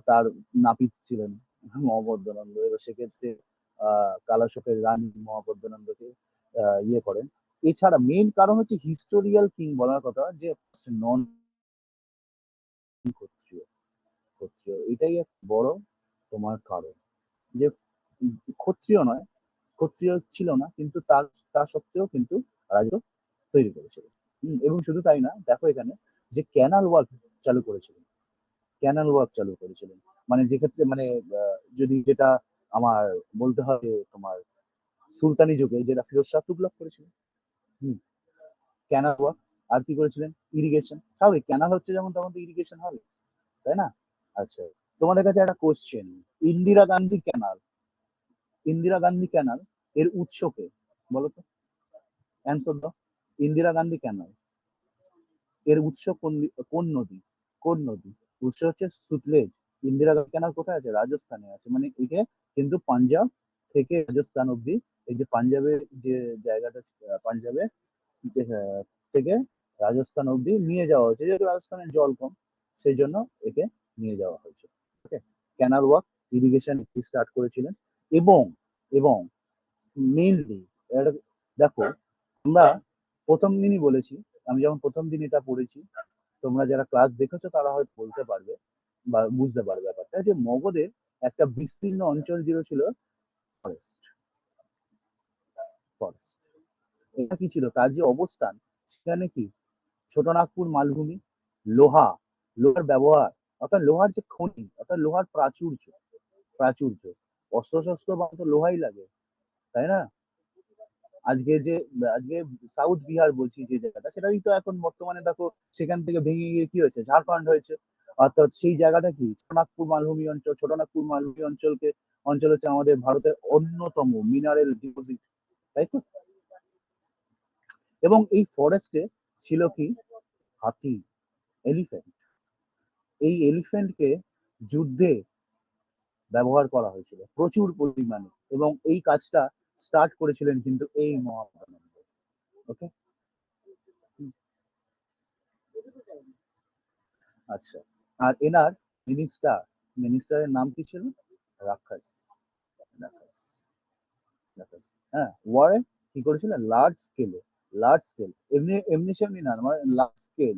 তার নাপিত ছিলেন মহাপদ্মনন্দ। এবার সেক্ষেত্রে কালাশোকের রানী মহাপদ্মনন্দকে ইয়ে করেন। এছাড়া মেইন কারণ হচ্ছে হিস্টোরিয়াল কিং বলার কথা, যে নন ক্ষত্রিয়, ক্ষত্রিয় এটাই এক বড় তোমার কারণ, যে ক্ষত্রিয় নয়, ক্ষত্রিয় ছিল না, কিন্তু তা সত্ত্বেও কিন্তু রাজ্য তৈরি করেছিল। এবং শুধু তাই না, দেখো এখানে যে ক্যানাল ওয়ার্ক চালু করেছিলেন, ক্যানাল ওয়ার্ক চালু করেছিলেন, মানে যে ক্ষেত্রে মানে যদি যেটা আমার বলতে হয় তোমার সুলতানি যুগে যেটা ফিরোজ শাহ তুগলক করেছিলেন। হম ক্যানাল ওয়ার্ক। আর কি করেছিলেন? ইরিগেশন। স্বাভাবিক, ক্যানাল হচ্ছে যেমন তেমন তো ইরিগেশন হবে, তাই না? আচ্ছা, তোমাদের কাছে একটা question, Indira Gandhi canal, Indira Gandhi canal এর উৎসকে বলো তো, অ্যান্সার দাও। ইন্দিরা গান্ধী ক্যানাল এর উৎস কোন নদী? কোন নদী? উৎস হচ্ছে সুতলেজ। ইন্দিরা গান্ধী ক্যানাল কোথায় আছে? রাজস্থানে আছে। মানে একে কিন্তু পাঞ্জাব থেকে রাজস্থান অব্দি, এই যে পাঞ্জাবের যে জায়গাটা, পাঞ্জাবের থেকে রাজস্থান অব্দি নিয়ে যাওয়া হয়েছে, যেহেতু রাজস্থানের জল কম, সেই জন্য একে নিয়ে যাওয়া হয়েছে। ওকে, ক্যানাল ওয়ার্ক, ইরিগেশন স্টার্ট করেছিলেন। এবং এবং মেইনলি দেখো, আমরা প্রথম দিনই বলেছি, আমি যখন প্রথম দিন এটা পড়েছি, তোমরা যারা ক্লাস দেখেছো তারা হয়তো বলতে পারবে বা বুঝতে পারবে ব্যাপারটা, যে মগধের একটা বিস্তীর্ণ অঞ্চল জুড়ে ছিল ফরেস্ট। ফরেস্ট এটা কি ছিল? তার যে অবস্থান, সেখানে কি ছোটনাগপুর মালভূমি, লোহা, লোহার ব্যবহার, অর্থাৎ লোহার যে খনি, অর্থাৎ লোহার প্রাচুর্য, প্রাচুর্য, অস্ত্র শস্ত্র বানাতে লোহাই লাগে, তাই না? আজকে যে আজকে সাউথ বিহার বলছি যে জায়গাটা, সেটাই তো এখন বর্তমানে দেখো সেখান থেকে ভেঙে গিয়ে কি হয়েছে? ঝাড়খণ্ড হয়েছে। অর্থাৎ সেই জায়গাটা কি ছোটনাগপুর মালভূমি অঞ্চল, ছোটনাগপুর মালভূমি অঞ্চল হচ্ছে আমাদের ভারতের অন্যতম মিনারেল ডিপোজিট, তাই তো? এবং এই ফরেস্টে ছিল কি? হাতি, এলিফ্যান্ট। এই এলিফ্যান্টকে যুদ্ধে ব্যবহার করা হয়েছিল প্রচুর পরিমাণে, এবং এই কাজটা স্টার্ট করেছিলেন কিন্তু এই মহাত্মানন্দ। ওকে, আচ্ছা। আর এনার মিনিস্টারের নাম কি ছিল? রাক্ষস, রাক্ষস, রাক্ষস। হ্যাঁ, ওয়ারে কি করেছিলেন? লার্জ স্কেলে, লার্জ স্কেল, এমনি এমনি সেমনি না, মানে লার্জ স্কেল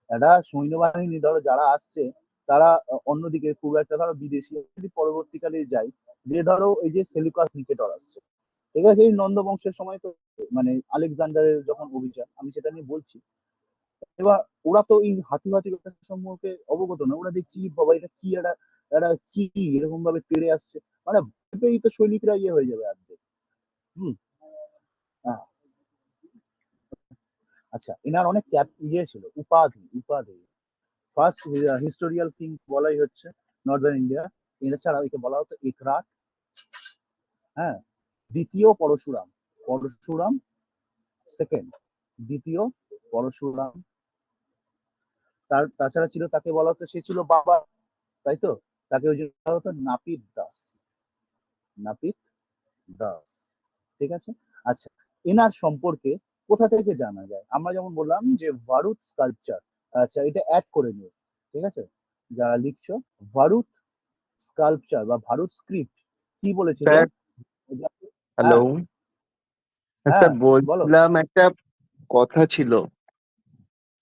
একটা সৈন্যবাহিনী ধরো যারা আসছে, তারা অন্যদিকে খুব একটা ধরো বিদেশি যদি পরবর্তীকালে যায়, যে ধরো এই যে সেলুকাস নিকেটর আসছে, ঠিক আছে, এই নন্দ বংশের সময় তো, মানে আলেকজান্ডারের যখন অভিযান, আমি সেটা নিয়ে বলছি। এবার ওরা তো এই হাতি ফাতি ব্যাপার সম্পর্কে অবগত না, ওরা দেখছি বাবা এটা কি, একটা কি এরকম ভাবে তেড়ে আসছে, মানে ভেবেই তো সৈনিকরা ইয়ে হয়ে যাবে আজকে। হম হ্যাঁ, আচ্ছা, এনার অনেক ইয়ে ছিল, উপাধি, উপাধি। ফার্স্ট হিস্টোরিয়াল কিং বলাই হচ্ছে নর্দার্ন ইন্ডিয়া। এছাড়া একে বলা হতো একরাট। হ্যাঁ, দ্বিতীয় পরশুরাম, পরশুরাম সেকেন্ড, দ্বিতীয় পরশুরাম। তাছাড়া ছিল, তাকে বলা হতো, সে ছিল বাবা, তাই তো? তাকে ওই যে বলা হতো নাপিত দাস, নাপিত দাস, ঠিক আছে। আচ্ছা, এনার সম্পর্কে কোথা থেকে জানা যায়? আমরা যেমন বললাম যে ভারুট স্কাল্পচার, আচ্ছা এটা অ্যাড করে নিও, ঠিক আছে, যারা লিখছো। ভারুট স্কাল্পচার বা ভারুট স্ক্রিপ্ট কি বলেছিল? Sir, hello. হ্যাঁ, স্যার হ্যাঁ, বলো। বলছিলাম, একটা কথা ছিল। হ্যাঁ,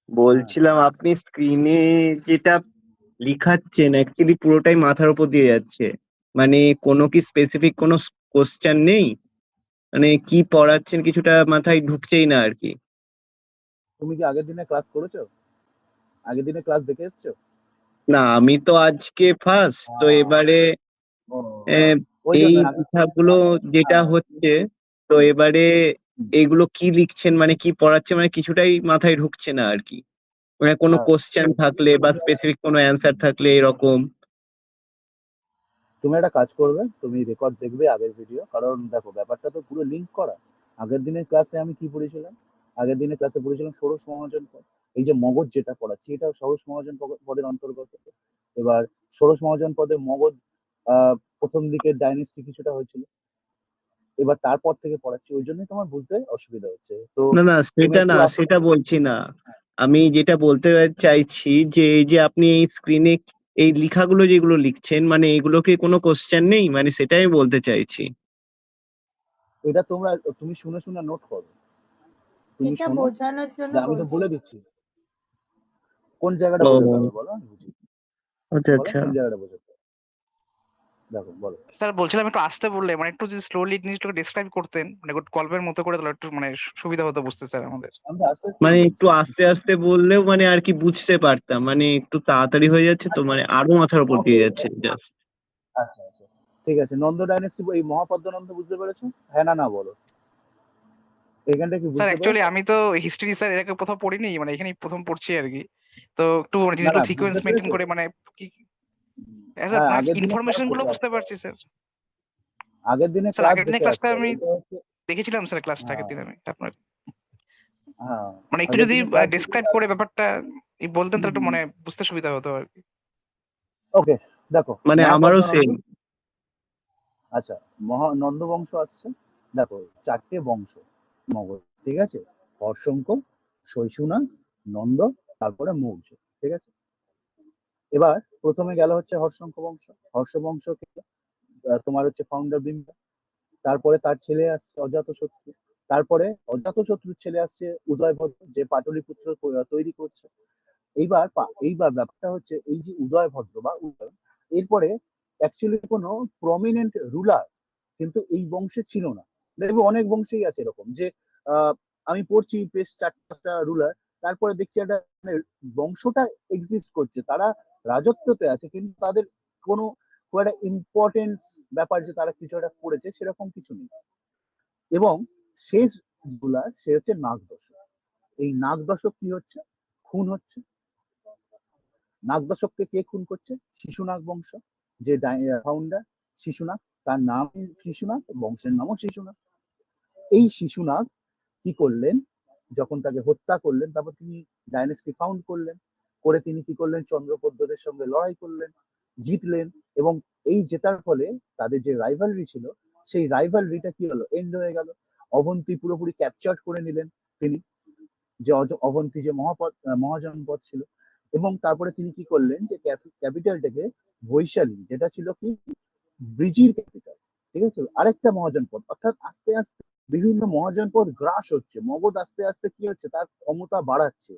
বলছিলাম আপনি স্ক্রিনে যেটা লিখাচ্ছেন অ্যাকচুয়ালি পুরোটাই মাথার উপর দিয়ে যাচ্ছে। মানে কোনো কি স্পেসিফিক কোনো কোশ্চেন নেই? মানে কি পড়াচ্ছেন কিছুটা মাথায় ঢুকছেই না আর কি। তুমি কি আগের দিনে ক্লাস করেছো? আগের দিনে ক্লাস দেখে এসছো? না, আমি তো আজকে ফার্স্ট, তো এবারে ও, আহ, ওই এই জন্য লেখাগুলো যেটা হ্যাঁ, হচ্ছে, তো এবারে এগুলো কি লিখছেন মানে কি পড়াচ্ছে মানে কিছুটাই মাথায় ঢুকছে না আর কি। মানে কোনো হ্যাঁ। কোশ্চেন থাকলে বা স্পেসিফিক কোনো অ্যান্সার থাকলে এরকম। তুমি একটা কাজ করবে, তুমি রেকর্ড দেখবে আগের ভিডিও, কারণ দেখো ব্যাপারটা তো পুরো লিঙ্ক করা। আগের দিনের ক্লাসে আমি কি পড়েছিলাম? আগের দিনের ক্লাসে পড়েছিলাম ষোড়শ মহাজন পদ। এই যে মগধ যেটা পড়াচ্ছি, এটা ষোড়শ মহাজন পদের অন্তর্গত। এবার ষোড়শ মহাজন পদে মগধ প্রথম দিকের ডাইনেস্টি কিছুটা হয়েছিল। এবার তারপর থেকে পড়াচ্ছি, ওই জন্যই তোমার বুঝতে অসুবিধা হচ্ছে। তো না না তুমি সেটা একটু না, সেটা বলছি না। আমি যেটা বলতে চাইছি যে এই যে আপনি এই স্ক্রিনে এই লেখাগুলো যেগুলো লিখছেন, মানে এগুলো কি কোনো কোশ্চেন নেই? মানে সেটাই বলতে চাইছি। এটা তুমি শুনে শুনে নোট করো, তুমি এটা শোনো, বোঝানোর জন্য যে আমি তো বলছি। বলে দিচ্ছি কোন জায়গাটা ও বোঝাতে হবে, বলো আমি বুঝি, আচ্ছা বলো আচ্ছা। কোন জায়গাটা বোঝাতে হবে, দেখো বলো। স্যার বলছিলাম একটু আসতে বললে, মানে একটু যদি স্লোলি জিনিসটাকে ডিসক্রাইব করতেন, মানে গল্পের মতো করে, তাহলে একটু মানে সুবিধা হতো বুঝতে স্যার আমাদের। আমরা আস্তে আস্তে মানে বলছি। একটু আস্তে আস্তে বললেও মানে আর কি বুঝতে পারতাম, মানে একটু তাড়াতাড়ি হয়ে যাচ্ছে তো, আচ্ছা মানে আরো মাথার উপর ওকে, দিয়ে যাচ্ছে জাস্ট। আচ্ছা আচ্ছা ঠিক আছে। নন্দ ডাইনেস্টি এই মহাপদ্মনন্দ বুঝতে পেরেছো? হ্যাঁ না না বলো, এখানটা কি স্যার বুঝতে অ্যাকচুয়ালি পেরেছো? আমি তো হিস্ট্রি স্যার এর আগে কোথাও পড়িনি, মানে এখানেই প্রথম পড়ছি আর কি। তো একটু মানে না না জিনিসগুলো সিকোয়েন্স বুঝতে মেনটেন পেরেছো? করে মানে কি, স্যার হ্যাঁ মানে আগের দিনে ক্লাস ইনফরমেশন গুলো দেখে বুঝতে আসতে পারছি হবে, স্যার। আগের দিনে স্যার ক্লাস আগের দিনের দেখে ক্লাসটা আসতে হবে, আমি এটা হচ্ছে। দেখেছিলাম স্যার, ক্লাসটা আগের হ্যাঁ দিন আমি আপনার, হ্যাঁ মানে একটু আগের যদি দিনে ক্লাস দেখে। ডেসক্রাইব করে ব্যাপারটা বলতেন তাহলে একটু মানে বুঝতে সুবিধা হতো আর কি। ওকে দেখো, মানে আমারও মহাপদ্মনন্দ, সেম। আচ্ছা নন্দ বংশ আসছে, দেখো 4টে বংশ মগধ, ঠিক আছে? হর্ষঙ্ক, শৈশুনাগ, নন্দ, তারপরে মৌর্য, ঠিক আছে? এবার প্রথমে গেল হচ্ছে হর্ষঙ্ক বংশ। হর্ষ বংশ তোমার হচ্ছে ফাউন্ডার বিম্ব, তারপরে তার ছেলে আসছে অজাতশত্রু, তারপরে অজাতশত্রুর ছেলে আসছে উদয়ভদ্র, যে পাটলিপুত্র তৈরি করছে। এইবার ব্যাপারটা হচ্ছে এই যে উদয়ভদ্র বা উদয়, এরপরে অ্যাকচুয়ালি কোনো প্রমিনেন্ট রুলার কিন্তু এই বংশে ছিল না। দেখবে অনেক বংশেই আছে এরকম যে আহ, আমি পড়ছি বেশ 4-5টা রুলার, তারপরে দেখছি একটা মানে বংশটা এক্সিস্ট করছে, তারা রাজত্বতে আছে, কিন্তু তাদের কোনো খুব একটা ইম্পর্টেন্স ব্যাপার যে তারা কিছু একটা করেছে সেরকম কিছু নেই। এবং শেষ রুলার সে হচ্ছে নাগদশক। এই নাগদশক কি হচ্ছে? খুন হচ্ছে। নাগদশককে কে খুন করছে? শিশুনাগ বংশ, যে ফাউন্ডার শিশুনাগ, তার নাম শিশুনাগ, বংশের নামও শিশুনাগ। এই শিশুনাগ কি করলেন, যখন তাকে হত্যা করলেন, তারপর তিনি ডাইনেস্টি ফাউন্ড করলেন, করে তিনি কি করলেন, চন্দ্রপদ্মদের সঙ্গে লড়াই করলেন, জিতলেন। এবং এই জেতার ফলে তাদের যে রাইভালরি ছিল, সেই রাইভালরিটা কি হলো, এন্ড হয়ে গেল। অবন্তী পুরোপুরি ক্যাপচার করে নিলেন তিনি, যে অবন্তী যে মহাজনপদ ছিল। এবং তারপরে তিনি কি করলেন, যে ক্যাপিটালটাকে বৈশালী, যেটা ছিল কি ব্রিজির ক্যাপিটাল, ঠিক আছে, আরেকটা মহাজনপদ, অর্থাৎ আস্তে আস্তে বিভিন্ন মহাজনপদ গ্রাস হচ্ছে, মগধ আস্তে আস্তে কি হচ্ছে, তার ক্ষমতা বাড়াচ্ছে,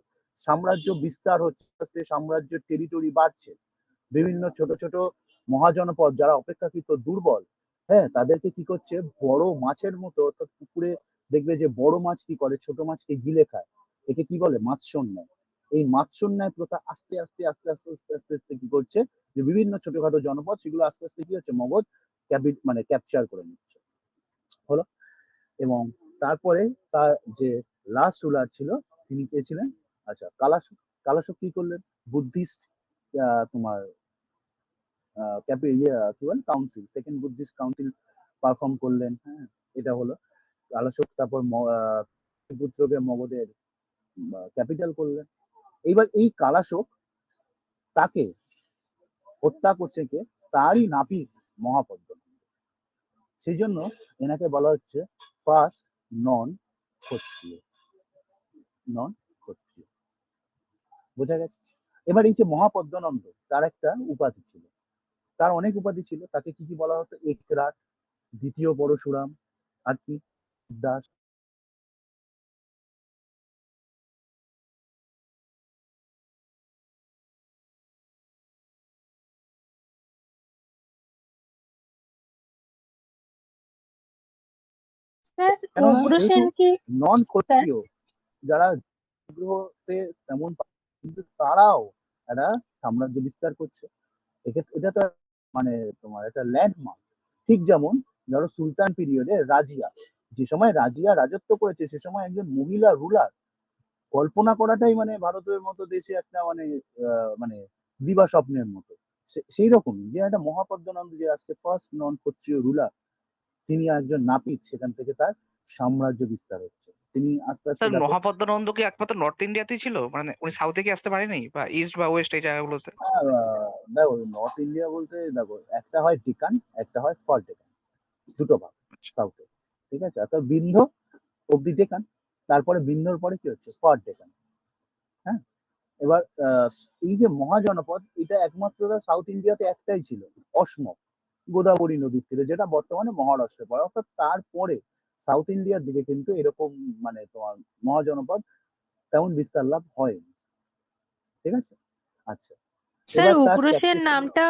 সাম্রাজ্য বিস্তার হচ্ছে, আস্তে সাম্রাজ্যের টেরিটরি বাড়ছে। বিভিন্ন ছোট ছোট মহাজনপদ যারা অপেক্ষাকৃত দুর্বল, হ্যাঁ, তাদেরকে কি করছে, বড় মাছের মতো, অর্থাৎ পুকুরে দেখবে যে বড় মাছ কি করে, ছোট মাছকে গিলে খায়, একে কি বলে, মাৎস্যন্যায়। এই মাৎস্যন্যায় প্রথা আস্তে আস্তে আস্তে আস্তে আস্তে আস্তে আস্তে কি করছে, যে বিভিন্ন ছোটখাটো জনপদ সেগুলো আস্তে আস্তে কি হচ্ছে, মগধ মানে ক্যাপচার করে নিচ্ছে, হলো। এবং তারপরে তার যে লাস্ট রুলার ছিল, তিনি কে ছিলেন? আচ্ছা কালাশক। কালাশক কি করলেন, বুদ্ধিস্ট তোমার কি বলে council, second Buddhist council perform করলেন, হ্যাঁ, এটা হলো আলোচক। তারপর পুত্রকে মগধের ক্যাপিটাল করলেন। এইবার এই কালাশোক, তাকে হত্যা করছে কে? তারই নাপিত মহাপদ্ম। সেই জন্য এনাকে বলা হচ্ছে ফার্স্ট নন ক্ষত্রিয়। নন ক্ষত্রিয়, বোঝা গেছে? এবার এই যে মহাপদ্মনন্দ, তার একটা উপাধি ছিল, তার অনেক উপাধি ছিল, তাকে কি কি বলা হতো, একরাট, দ্বিতীয় পরশুরাম, আর কি দাস। স্যার কেননা যেহেতু উগ্রসেন কি? নন স্যার ক্ষত্রিয় যারা গ্রহতে তেমন কিন্তু তারাও একটা সাম্রাজ্য বিস্তার করছে, এটা তো মানে তোমার একটা ল্যান্ডমার্ক। ঠিক যেমন ধরো সুলতান পিরিয়ডে রাজিয়া, যে সময় রাজিয়া রাজত্ব করেছে, সে সময় একজন মহিলা রুলার কল্পনা করাটাই মানে ভারতের মতো দেশে একটা মানে মানে দিবা স্বপ্নের মতো। সেই রকম যে একটা মহাপদ্মনন্দ, যে আজকে ফার্স্ট নন ক্ষত্রিয় রুলার, তিনি একজন নাপিত, সেখান থেকে তার সাম্রাজ্য বিস্তার হচ্ছে। তিনি আস্তে আস্তে স্যার দেখো, মহাপদ্মনন্দ কি একমাত্র নর্থ ইন্ডিয়াতেই ছিল, মানে উনি সাউথে কি আসতে পারেনি, বা ইস্ট বা ওয়েস্ট এই জায়গাগুলোতে? দেখো নর্থ ইন্ডিয়া বলতে দেখো একটা হয় ডেকান, একটা হয় ফর ডেকান, দুটো ভাগ সাউথে। ঠিক আছে, অর্থাৎ বিন্ধ্য অব্দি ডেকান, তারপরে বিন্ধ্যর পরে কি হচ্ছে ফার ডেকান। হ্যাঁ, এবার এই যে মহাজনপদ, এটা একমাত্র সাউথ ইন্ডিয়াতে একটাই ছিল, অসমক, গোদাবরী নদীর তীরে, যেটা বর্তমানে মহারাষ্ট্রে পড়ে। অর্থাৎ তারপরে সাউথ ইন্ডিয়ার দিকে কিন্তু এরকম মানে তোমার মহাজনপদ তেমন বিস্তার লাভ হয়নি। ঠিক আছে, আচ্ছা, স্যার এবার তার উগ্রসেন taxation- নামটা,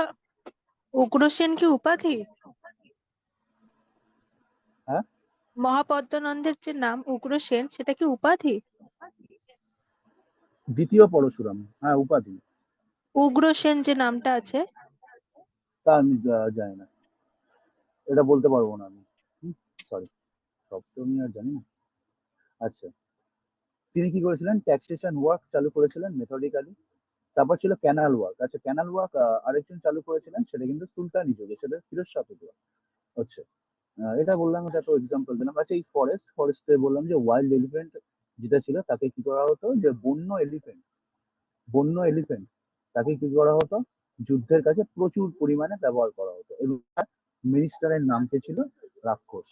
উগ্রসেন কি উপাধি? হ্যাঁ, মহাপদ্মনন্দের যে নাম উগ্রসেন, সেটা কি উপাধি? দ্বিতীয় পরশুরাম, হ্যাঁ উপাধি। উগ্রসেন যে নামটা আছে, তা আমি জানি না, এটা বলতে পারবো না আমি, সরি, সব তো আমি আর জানি না। আচ্ছা, তিনি কি করেছিলেন, ট্যাক্সেশন ওয়ার্ক চালু করেছিলেন মেথডিক্যালি। তারপর ছিল ক্যানাল ওয়ার্ক। আচ্ছা, ক্যানাল ওয়ার্ক আরেকজন চালু করেছিলেন, সেটা কিন্তু সুলতানি যুগে, সেটা ফিরোজ শাহ তুগলক। আচ্ছা, এটা বললাম, এটা তো এক্সাম্পল দিলাম। আচ্ছা, এই ফরেস্টে বললাম যে ওয়াইল্ড এলিফ্যান্ট যেটা ছিল, তাকে কি করা হতো, যে বন্য এলিফ্যান্ট তাকে কি করা হতো, যুদ্ধের কাছে প্রচুর পরিমাণে ব্যবহার করা হতো, এবং মিনিস্টারের নাম কে ছিল, রাক্ষস।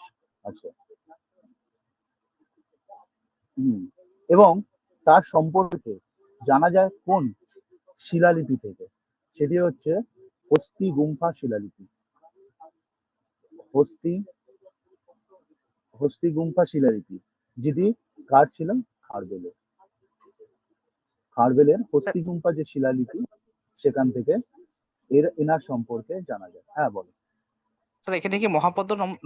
আচ্ছা, এবং তার সম্পর্কে জানা যায় কোন শিলালিপি থেকে, সেটি হচ্ছে হস্তি গুম্ফা শিলালিপি। হস্তি হস্তি গুম্ফা শিলালিপি, যেটি কার ছিল, খারবেলের হস্তি গুম্ফা যে শিলালিপি, সেখান থেকে এনার সম্পর্কে জানা যায়। হ্যাঁ বলো। স্যার এখানে কি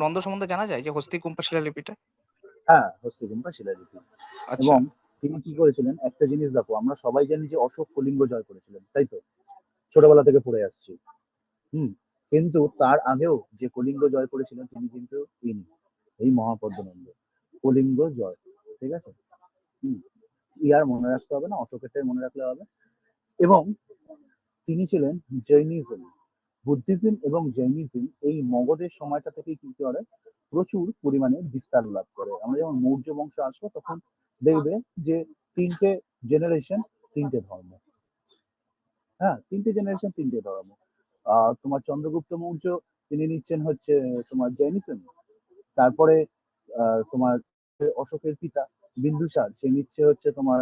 নন্দ সম্বন্ধে জানা যায়, যে হস্তিকুম্পা শিলালিপিটা? হ্যাঁ, হস্তি গুম্ফা শিলালিপি। আচ্ছা। এবং তিনি কি করেছিলেন, একটা জিনিস দেখো, আমরা সবাই জানি যে অশোক কলিঙ্গ জয় করেছিলেন, তাই তো, ছোটবেলা থেকে পড়ে আসছি। কিন্তু তার আগেও যে কলিঙ্গ জয় করেছিলেন, তিনি কিন্তু এই মহাপদ্মনন্দ, কলিঙ্গ জয়। ঠিক আছে, ইয়ার মনে রাখতে হবে না, অশোকেরটাই মনে রাখলে হবে। এবং তিনি ছিলেন জৈনিজম, বুদ্ধিজম এবং জৈনিজম এই মগধের সময়টা থেকে কি করে প্রচুর পরিমাণে বিস্তার লাভ করে। আমরা যখন মৌর্য বংশ আসবো, তখন দেখবে যে তিনটে জেনারেশন, তিনটে ধর্ম। হ্যাঁ, তিনটে জেনারেশন, তিনটে ধর্ম। তোমার চন্দ্রগুপ্ত মৌর্য, তিনি নিচ্ছেন হচ্ছে তোমার জৈনিজম। তারপরে তোমার অশোকের পিতা বিন্দুসার, সে নিচ্ছে হচ্ছে তোমার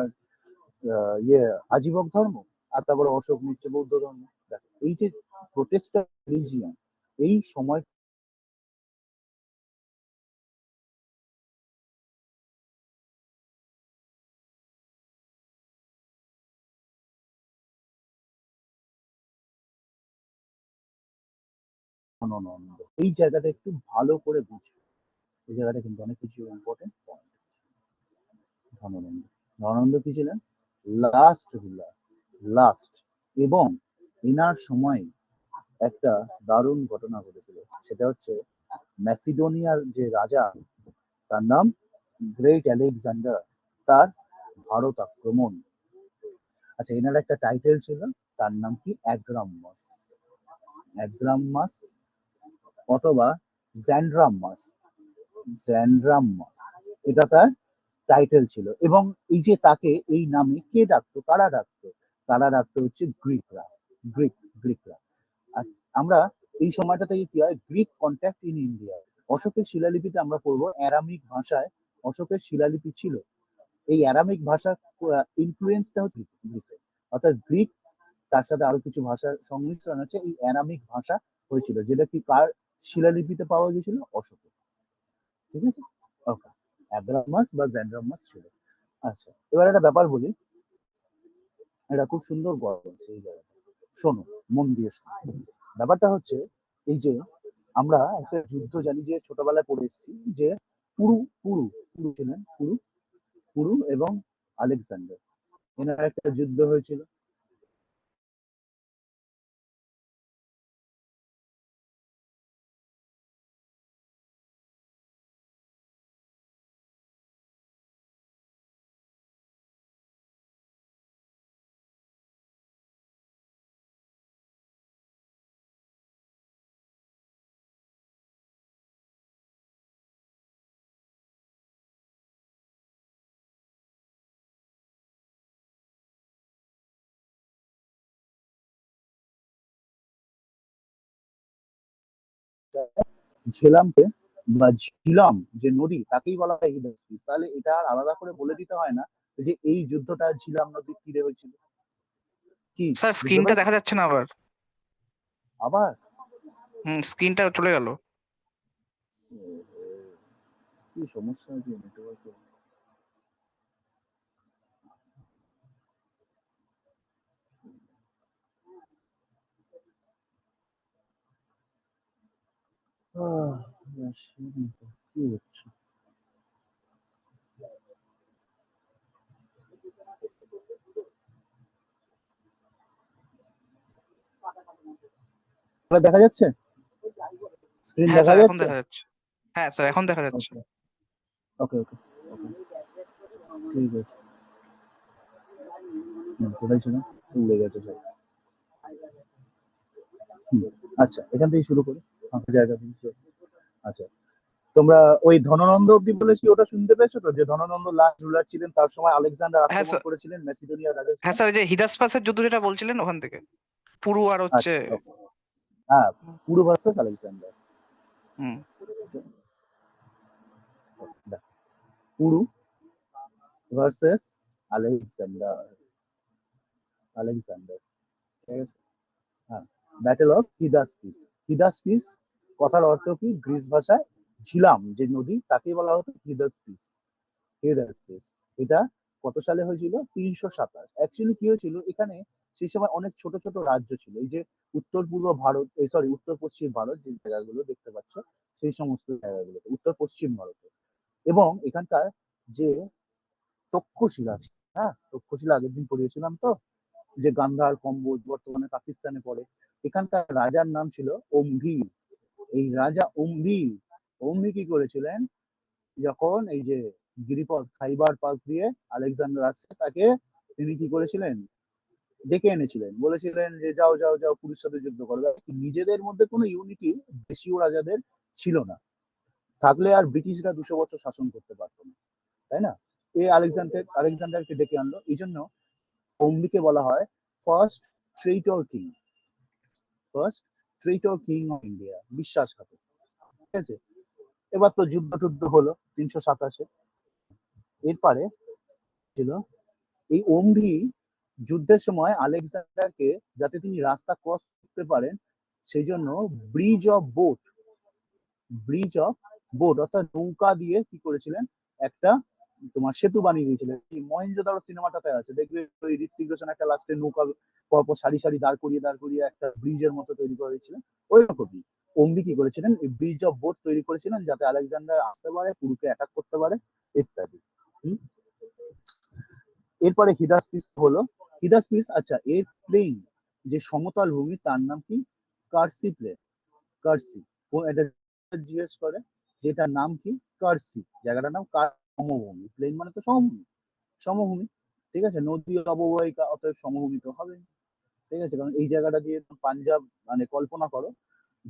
আজীবক ধর্ম। আর তারপরে অশোক নিচ্ছে বৌদ্ধ ধর্ম। দেখো, এই যে প্রোটেস্টা রিলিজিয়ান, এই সময় ধননন্দ, এই জায়গাটা একটু ভালো করে বুঝবে, এই জায়গাটা কিন্তু অনেক কিছু ইম্পর্টেন্ট পয়েন্ট। ধননন্দ, ধননন্দ কি ছিলেন, লাস্ট, এবং এনার সময় একটা দারুণ ঘটনা ঘটেছিল, সেটা হচ্ছে ম্যাসিডোনিয়ার যে রাজা, তার নাম গ্রেট আলেকজান্ডার, তার ভারত আক্রমণ। আচ্ছা, এনার একটা টাইটেল ছিল, তার নাম কি, অ্যাগ্রাম্মাস অথবা জ্যান্ড্রাম্মাস, এটা তার টাইটেল ছিল। এবং এই যে তাকে এই নামে কে ডাকতো, তারা ডাকতো হচ্ছে গ্রিকরা। আর আমরা এই সময়টা থেকে কি হয়, গ্রিক কন্ট্যাক্ট ইন ইন্ডিয়া। অশোকের শিলালিপিতে আমরা পড়বো অ্যারামিক ভাষায় অশোকের শিলালিপি ছিল। এই অ্যারামিক ভাষার ইনফ্লুয়েন্সটা হচ্ছে গ্রিসে, অর্থাৎ গ্রিক, তার সাথে আরো কিছু ভাষার সংমিশ্রণ আছে, এই অ্যারামিক ভাষা হয়েছিল, যেটা কি কার শিলালিপিতে পাওয়া গেছিল, অশোকের। ঠিক আছে, ওকে, অ্যাব্রামাস বা জ্যান্ড্রামাস ছিল। আচ্ছা, এবার একটা ব্যাপার বলি, এটা খুব সুন্দর গল্প আছে এই জায়গাটা, শোনো, মন দিয়ে শোনো। ব্যাপারটা হচ্ছে এই যে আমরা একটা যুদ্ধ জানি, যে ছোটবেলায় পড়ে এসেছি, যে পুরু পুরু পুরু ছিলেন, পুরু এবং আলেকজান্ডার, এনার একটা যুদ্ধ হয়েছিল। ঝেলামকে বা ঝিলাম যে নদী তাকেই বলা হয় হিদাসপিস। তাহলে এটা আর আলাদা করে বলে দিতে হয় না যে এই যুদ্ধটা ঝিলাম নদীর তীরে হয়েছিল। কি স্যার বুঝতে স্ক্রিনটা পেরেছো? দেখা যাচ্ছে না আবার। আবার স্ক্রিনটা চলে গেল। কি সমস্যা হয়েছে নেটওয়ার্কে? কি হচ্ছে? এবার দেখা যাচ্ছে? স্ক্রিন হ্যাঁ দেখা স্যার এখন যাচ্ছে? দেখা যাচ্ছে। হ্যাঁ স্যার এখন দেখা যাচ্ছে। ওকে ওকে ওকে ওকে, ঠিক আছে। কোথায় ছিল? ভুলে গেছে সব। হুম, আচ্ছা এখান থেকে শুরু করি, ফাঁকা জায়গা থেকে শুরু করি। আচ্ছা, তোমরা ওই ধননন্দ অব্দি বলেছি, ওটা শুনতে পেয়েছো তো? যে ধননন্দ লাস্ট রুলার ছিলেন, তার সময় আলেকজান্ডার হ্যাঁ আক্রমণ স্যার। করেছিলেন ম্যাসিডোনিয়ার রাজা হ্যাঁ ছিলেন। স্যার, এই যে হিদাসপাসের যুদ্ধ যেটা বলছিলেন ওখান থেকে পুরু আর হচ্ছে। আচ্ছা ওকে, হ্যাঁ, পুরো ভার্সেস আলেকজান্ডার। হুম। পুরু ভার্সেস আলেকজান্ডার, আলেকজান্ডার, ঠিক আছে? হ্যাঁ, ব্যাটেল অফ হিদাসপিস। হিদাসপিস কথার অর্থ কি? গ্রিস ভাষায় ঝিলাম যে নদী তাকে বলা হতো হিদাসপিস। হিদাসপিস এটা কত সালে হয়েছিল? 327। অ্যাকচুয়ালি কি হয়েছিল এখানে, সেই সময় অনেক ছোট ছোট রাজ্য ছিল। এই যে উত্তর পূর্ব ভারত, সরি উত্তর পশ্চিম ভারত যে জায়গাগুলো দেখতে পাচ্ছ, সেই সমস্ত জায়গাগুলো উত্তর পশ্চিম ভারতে। এবং এখানকার যে তক্ষশিলা আছে, হ্যাঁ তক্ষশিলা আগের দিন পড়িয়েছিলাম তো, যে গান্ধার, কম্বোজ বর্তমানে পাকিস্তানে পড়ে, এখানকার রাজার নাম ছিল অম্ভি। এই রাজা অম্ভি, অম্ভি কি করেছিলেন, যখন এই যে গিরিপথ খাইবার পাস দিয়ে আলেকজান্ডার আসছে, তাকে তিনি কি করেছিলেন, ডেকে এনেছিলেন, বলেছিলেন যে যাও যাও যাও পুরুষ সাথে যুদ্ধ করবে। নিজেদের মধ্যে কোনো ইউনিটি দেশীয় রাজাদের ছিল না, থাকলে আর ব্রিটিশরা 200 বছর শাসন করতে পারতো না, তাই না? এই আলেকজান্ডারকে ডেকে আনলো, এই জন্য অম্বিকে বলা হয় first traitor king, first traitor king of India, বিশ্বাসঘাতক। ঠিক আছে, এবার তো যুদ্ধ টুদ্ধ হলো 327। এরপরে ছিল এই অম্ভি যুদ্ধের সময় আলেকজান্ডারকে, যাতে তিনি রাস্তা ক্রস করতে পারেন, সেই জন্য bridge of boat, bridge of boat অর্থাৎ নৌকা দিয়ে কি করেছিলেন, একটা তোমার সেতু বানিয়ে দিয়েছিলেন। এই মহেঞ্জোদারো সিনেমাটাতে আছে, দেখবে ওই ঋত্বিক রোশন একটা লাস্টে নৌকা পরপর সারি সারি দাঁড় করিয়ে একটা ব্রিজের মতো তৈরি করে দিয়েছিলেন। ওই রকমই অম্বি কি করেছিলেন, এই ব্রিজ অফ বোট তৈরি করেছিলেন, যাতে আলেকজান্ডার আসতে পারে, পুরুকে অ্যাটাক করতে পারে, ইত্যাদি। এরপরে হিদাসপিস হলো, হিদাসপিস, আচ্ছা এর প্লেন যে সমতল ভূমি তার নাম কি? কার্সি প্লেন, কার্সি। ও এটা জিজ্ঞেস করে যে এটার নাম কি? কার্সি, জায়গাটার নাম সমভূমি। প্লেন মানে তো সমভূমি, সমভূমি, ঠিক আছে, নদী অববাহিকা, অতএব সমভূমি তো হবে, ঠিক আছে। কারণ এই জায়গাটা দিয়ে পাঞ্জাব, মানে কল্পনা করো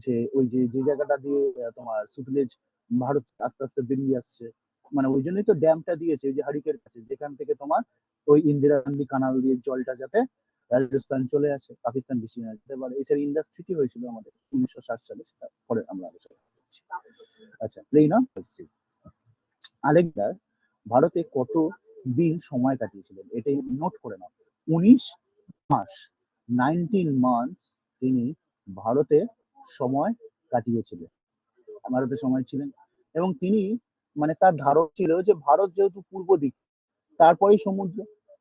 যে ওই যে যে জায়গাটা দিয়ে তোমার সুতলেজ ভারত আস্তে আস্তে বেরিয়ে আসছে, মানে ওই জন্যই তো ড্যামটা দিয়েছে ওই যে হারিকের কাছে, যেখান থেকে তোমার ওই ইন্দিরা গান্ধী কানাল দিয়ে জলটা যাতে রাজস্থান চলে আসে, পাকিস্তান বেশি না যেতে পারে। এছাড়া ইন্ডাস্ট্রিটি হয়েছিল আমাদের 1960 সালে, সেটা পরে আমরা আলোচনা করছি। আচ্ছা, প্লেন অফ কার্সি। আলেকজান্ডার ভারতে কত দিন সময় কাটিয়েছিলেন এটাই নোট করে নাও। 19 মাস, 19 মান্থস তিনি ভারতে সময় কাটিয়েছিলেন, ভারতে সময় ছিলেন। এবং তিনি, মানে তার ধারণা ছিল যে ভারত যেহেতু পূর্ব দিক, তারপরেই সমুদ্র,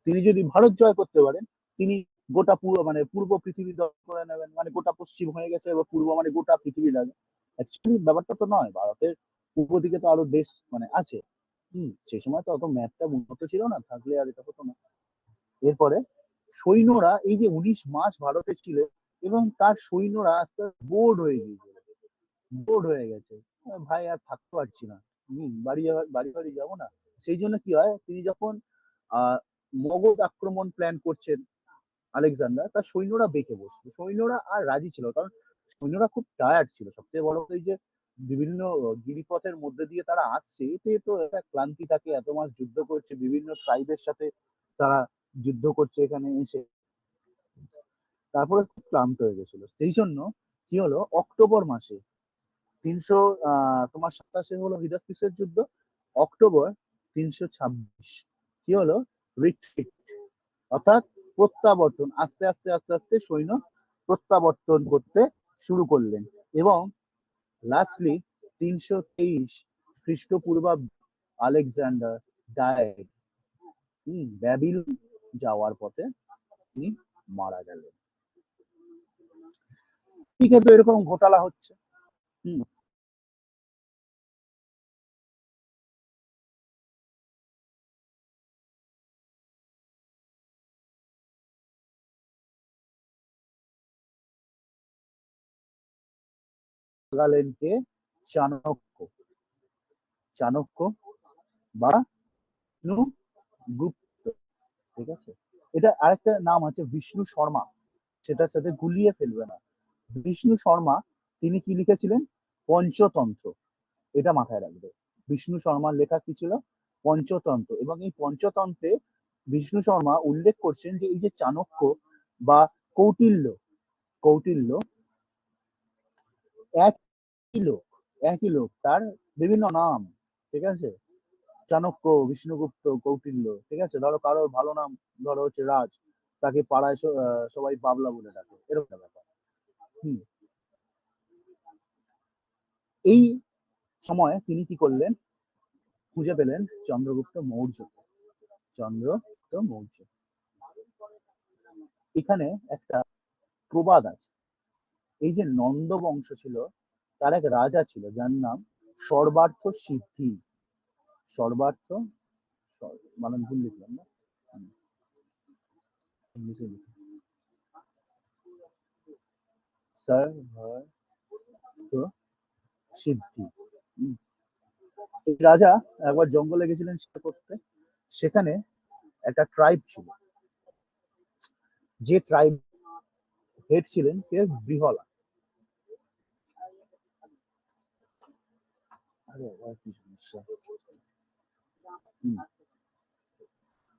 তিনি যদি ভারত জয় করতে পারেন, তিনি গোটা পূর্ব, মানে পূর্ব পৃথিবী দখল করে নেবেন, মানে গোটা পশ্চিম হয়ে গেছে, এবার পূর্ব মানে গোটা পৃথিবী লাগে। অ্যাকচুয়ালি ব্যাপারটা তো নয়, ভারতের পূর্ব দিকে তো আরো দেশ মানে আছে। সেই সময় তো অত ম্যাপটা উন্নত ছিল না, থাকলে আর এটা হতো না। এরপরে সৈন্যরা, এই যে 19 মাস ভারতে ছিল, এবং তার সৈন্যরা আস্তে বোর্ড হয়ে গিয়েছিল, বোর্ড হয়ে গেছে, ভাই আর থাকতে পারছি না, বাড়ি বাড়ি বাড়ি যাবো না। সেই জন্য কি হয়, তিনি যখন আহ মগধ আক্রমণ প্ল্যান করছেন আলেকজান্ডার, তার সৈন্যরা বেঁকে বসছে, সৈন্যরা আর রাজি ছিল, কারণ সৈন্যরা খুব টায়ার্ড ছিল। সবচেয়ে বড় কথা, এই যে বিভিন্ন গিরিপথের মধ্যে দিয়ে তারা আসছে, এতে তো একটা ক্লান্তি থাকে, এত মাস যুদ্ধ করছে, বিভিন্ন ট্রাইবের সাথে তারা যুদ্ধ করছে এখানে এসে, তারপরে খুব ক্লান্ত হয়ে গেছিল। সেই জন্য কি হলো, অক্টোবর মাসে তোমার 87 হলো হিদাসপিসের যুদ্ধ। অক্টোবর 326 কি হলো? রিট্রিট, অর্থাৎ প্রত্যাবর্তন। আস্তে আস্তে আস্তে আস্তে সৈন্য প্রত্যাবর্তন করতে শুরু করলেন। এবং লাস্টলি 323 খ্রিস্টপূর্বাব্দ আলেকজান্ডার ডায়েড, ব্যাবিলন যাওয়ার পথে তিনি মারা গেলেন। ঠিক আছে, এরকম ঘোটালা হচ্ছে। লাগালেন কে? চাণক্য। চাণক্য বা গুপ্ত, ঠিক আছে। এটা আরেকটা নাম আছে বিষ্ণু শর্মা, সেটার সাথে গুলিয়ে ফেলবে না। বিষ্ণু শর্মা তিনি কি লিখেছিলেন? পঞ্চতন্ত্র, এটা মাথায় রাখবে। বিষ্ণু শর্মার লেখা কি ছিল? পঞ্চতন্ত্র। এবং এই পঞ্চতন্ত্রে বিষ্ণু শর্মা উল্লেখ করছেন যে এই যে চাণক্য বা কৌটিল্য, কৌটিল্য একই লোক, তার বিভিন্ন নাম, ঠিক আছে। চাণক্য, বিষ্ণুগুপ্ত, কৌটিল্য, ঠিক আছে। ধরো কারোর ভালো নাম ধরো হচ্ছে রাজ, তাকে পাড়ায় সবাই বাবলা বলে ডাকে, এরকম ব্যাপার। এই সময় তিনি কি করলেন? খুঁজে পেলেন চন্দ্রগুপ্ত মৌর্য। চন্দ্রগুপ্ত মৌর্য। এখানে একটা প্রবাদ আছে, এই যে নন্দ বংশ ছিল, তার এক রাজা ছিল যার নাম সর্বার্থ সিদ্ধি। সর্বার্থ, মানে ভুল লিখলাম না, সিদ্ধি। এই রাজা একবার জঙ্গলে গেছিলেন শিকার করতে। সেখানে একটা ট্রাইব ছিল, যে ট্রাইব হেড ছিলেন কে? বৃহলা।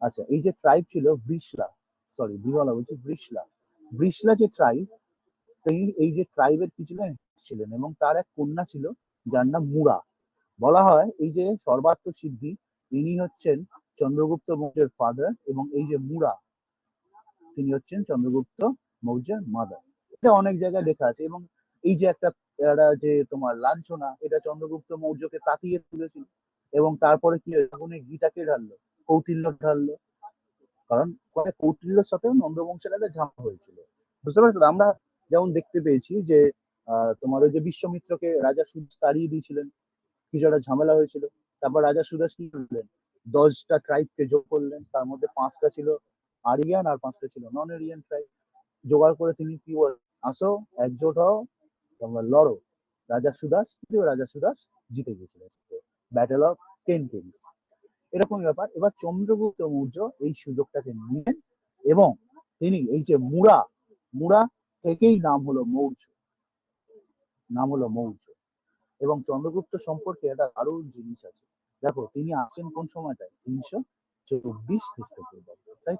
আচ্ছা, এই যে ট্রাইব ছিল বৃষলা, সরি বৃহলা বলছি, বৃষলা। বৃষলা যে ট্রাইব, এই যে ট্রাইবের কি ছিলেন এবং তার এক কন্যা ছিল যার নাম মুরা। বলা হয় এই যে সর্বার্থ সিদ্ধি, ইনি হচ্ছেন চন্দ্রগুপ্ত মৌর্যের ফাদার, এবং এই যে মুরা, তিনি হচ্ছেন চন্দ্রগুপ্ত মৌর্যের মাদার। এটা অনেক জায়গায় লেখা আছে। এবং এই যে একটা যে তোমার লাঞ্ছনা, এটা চন্দ্রগুপ্ত মৌর্যকে তাকিয়ে তুলেছিল। এবং তারপরে কি আগুনে ঘিটাকে ঢাললো? কৌটিল্য ঢাললো। কারণ কৌটিল্যের সাথেও নন্দবংশের একটা ঝামেলা হয়েছিল, বুঝতে পারছো? আমরা যেমন দেখতে পেয়েছি যে তোমার ওই যে বিশ্বামিত্রকে রাজা সুদাস তাড়িয়ে দিয়েছিলেন, কিছু একটা ঝামেলা হয়েছিল। তারপর রাজা সুদাস কি করলেন? 10টা ট্রাইবকে যোগ করলেন, তার মধ্যে 5টা ছিল আরিয়ান আর 5টা ছিল নন এরিয়ান ট্রাইব। জোগাড় করে তিনি কি বলেন? আসো, একজোট হও, তোমরা লড়ো। রাজা সুদাস জিতে গেছিলেন, ব্যাটেল অফ 10 কিংস, এরকম ব্যাপার। এবার চন্দ্রগুপ্ত মৌর্য এই সুযোগটাকে নিলেন এবং তিনি এই যে মুরা থেকেই নাম হলো মৌর্য। এবং চন্দ্রগুপ্ত সম্পর্কে একটা দারুণ জিনিস আছে। দেখো, তিনি আসেন কোন সময়টায়? 324 খ্রিস্টপূর্বাব্দ, তাই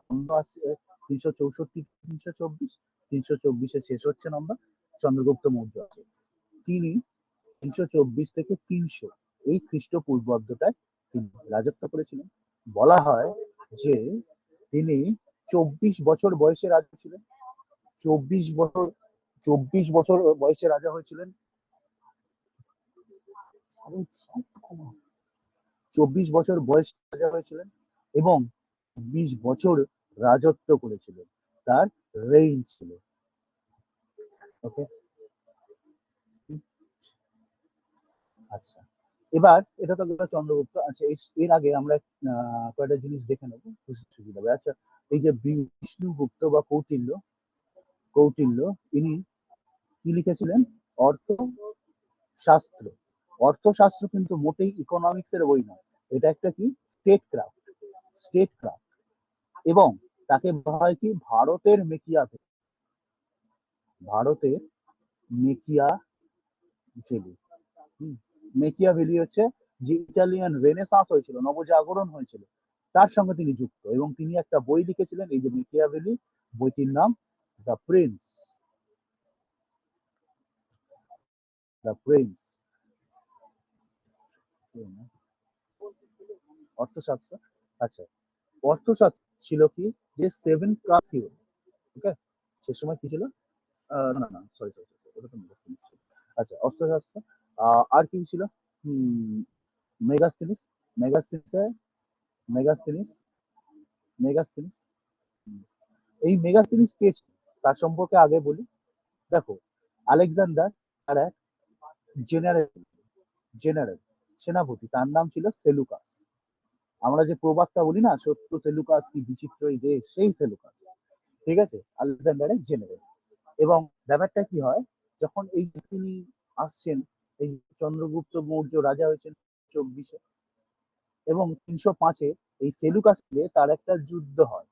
364, 324 শেষ হচ্ছে নম্বর, চন্দ্রগুপ্ত মৌর্য আছে। তিনি 324 থেকে 300 এই খ্রিস্টপূর্বাব্দটায় তিনি রাজত্ব করেছিলেন। বলা হয় যে তিনি 24 বছর বয়সে রাজা ছিলেন। 24 বছর বয়সে রাজা হয়েছিলেন। 24 বছর বয়সে রাজা হয়েছিলেন এবং 20 বছর রাজত্ব করেছিলেন, তার রেইন ছিল। ওকে, আচ্ছা, এবার এটা তো চন্দ্রগুপ্ত। আচ্ছা, এর আগে আমরা কয়েকটা জিনিস দেখে নেবো, সুবিধা হবে। আচ্ছা, এই যে বিষ্ণুগুপ্ত বা কৌটিল্য, ইনি কি লিখেছিলেন? অর্থশাস্ত্র। অর্থশাস্ত্র কিন্তু মোটেই ইকোনমিক্স এর বই নয়, এটা একটা কি? State craft. এবং তাকে বলা হয় কি? ভারতের মেকিয়াভেলি। মেকিয়াভেলি হচ্ছে যে ইটালিয়ান রেনেসাঁস হয়েছিল, নবজাগরণ হয়েছিল, তার সঙ্গে তিনি যুক্ত। এবং তিনি একটা বই লিখেছিলেন, এই যে মেকিয়াভেলি, বইটির নাম দ্য প্রিন্স। অর্থশাস্ত্র, আচ্ছা, অর্থশাস্ত্র ছিল কি যে 7 ক্লাস থিওরি। ওকে, সে সময় কি ছিল? না না সরি সরি, ওটা তো মেগাস্থেনিস ছিল। আচ্ছা, অর্থশাস্ত্র আর কি ছিল? মেগাস্থেনিস, মেগাস্থেনিস মেগাস্থেনিস মেগাস্থেনিস এই মেগাস্থেনিস কে ছিল? তার সম্পর্কে আগে বলি। দেখো, আলেকজান্ডার তার এক জেনারেল, জেনারেল সেনাপতি, তার নাম ছিল সেলুকাস। আমরা যে প্রবাদটা বলি না, সত্য সেলুকাস কি বিচিত্র এই দেশ, সেই সেলুকাস, ঠিক আছে, আলেকজান্ডারের জেনারেল। এবং ব্যাপারটা কি হয়, যখন এই তিনি আসছেন, এই চন্দ্রগুপ্ত মৌর্য রাজা হয়েছেন 24-এ, এবং 305-এ এই সেলুকাস তার একটা যুদ্ধ হয়,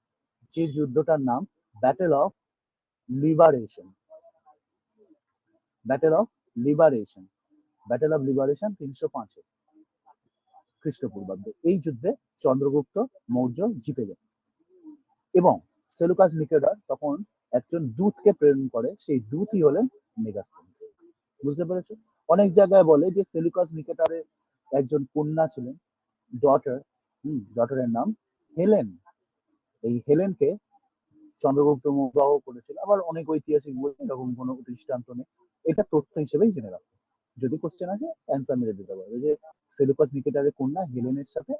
যে যুদ্ধটার নাম battle of liberation. Battle of liberation, battle of liberation 305-এ খ্রিস্টপূর্বাব্দে। এই যুদ্ধে চন্দ্রগুপ্ত মৌর্য জিতে যায় এবং সেলুকাস নিকেটর তখন একজন দূতকে প্রেরণ করে, সেই দূতই হলেন মেগাস্থেনিস। বুঝতে পেরেছো? অনেক জায়গায় বলে যে সেলুকাস নিকেটরের একজন কন্যা ছিলেন, ডটার, ডটারের নাম হেলেন। এই হেলেনকে চন্দ্রগুপ্ত বিবাহ করেছিল। আবার অনেক ঐতিহাসিক বই এরকম কোনো দৃষ্টান্ত নেই, এটা তথ্য হিসেবেই জেনে রাখো, যদি কোশ্চেন আসে অ্যান্সার মেরে দিতে পারবে যে সেলুকাস নিকেটরের কন্যা হেলেনের সাথে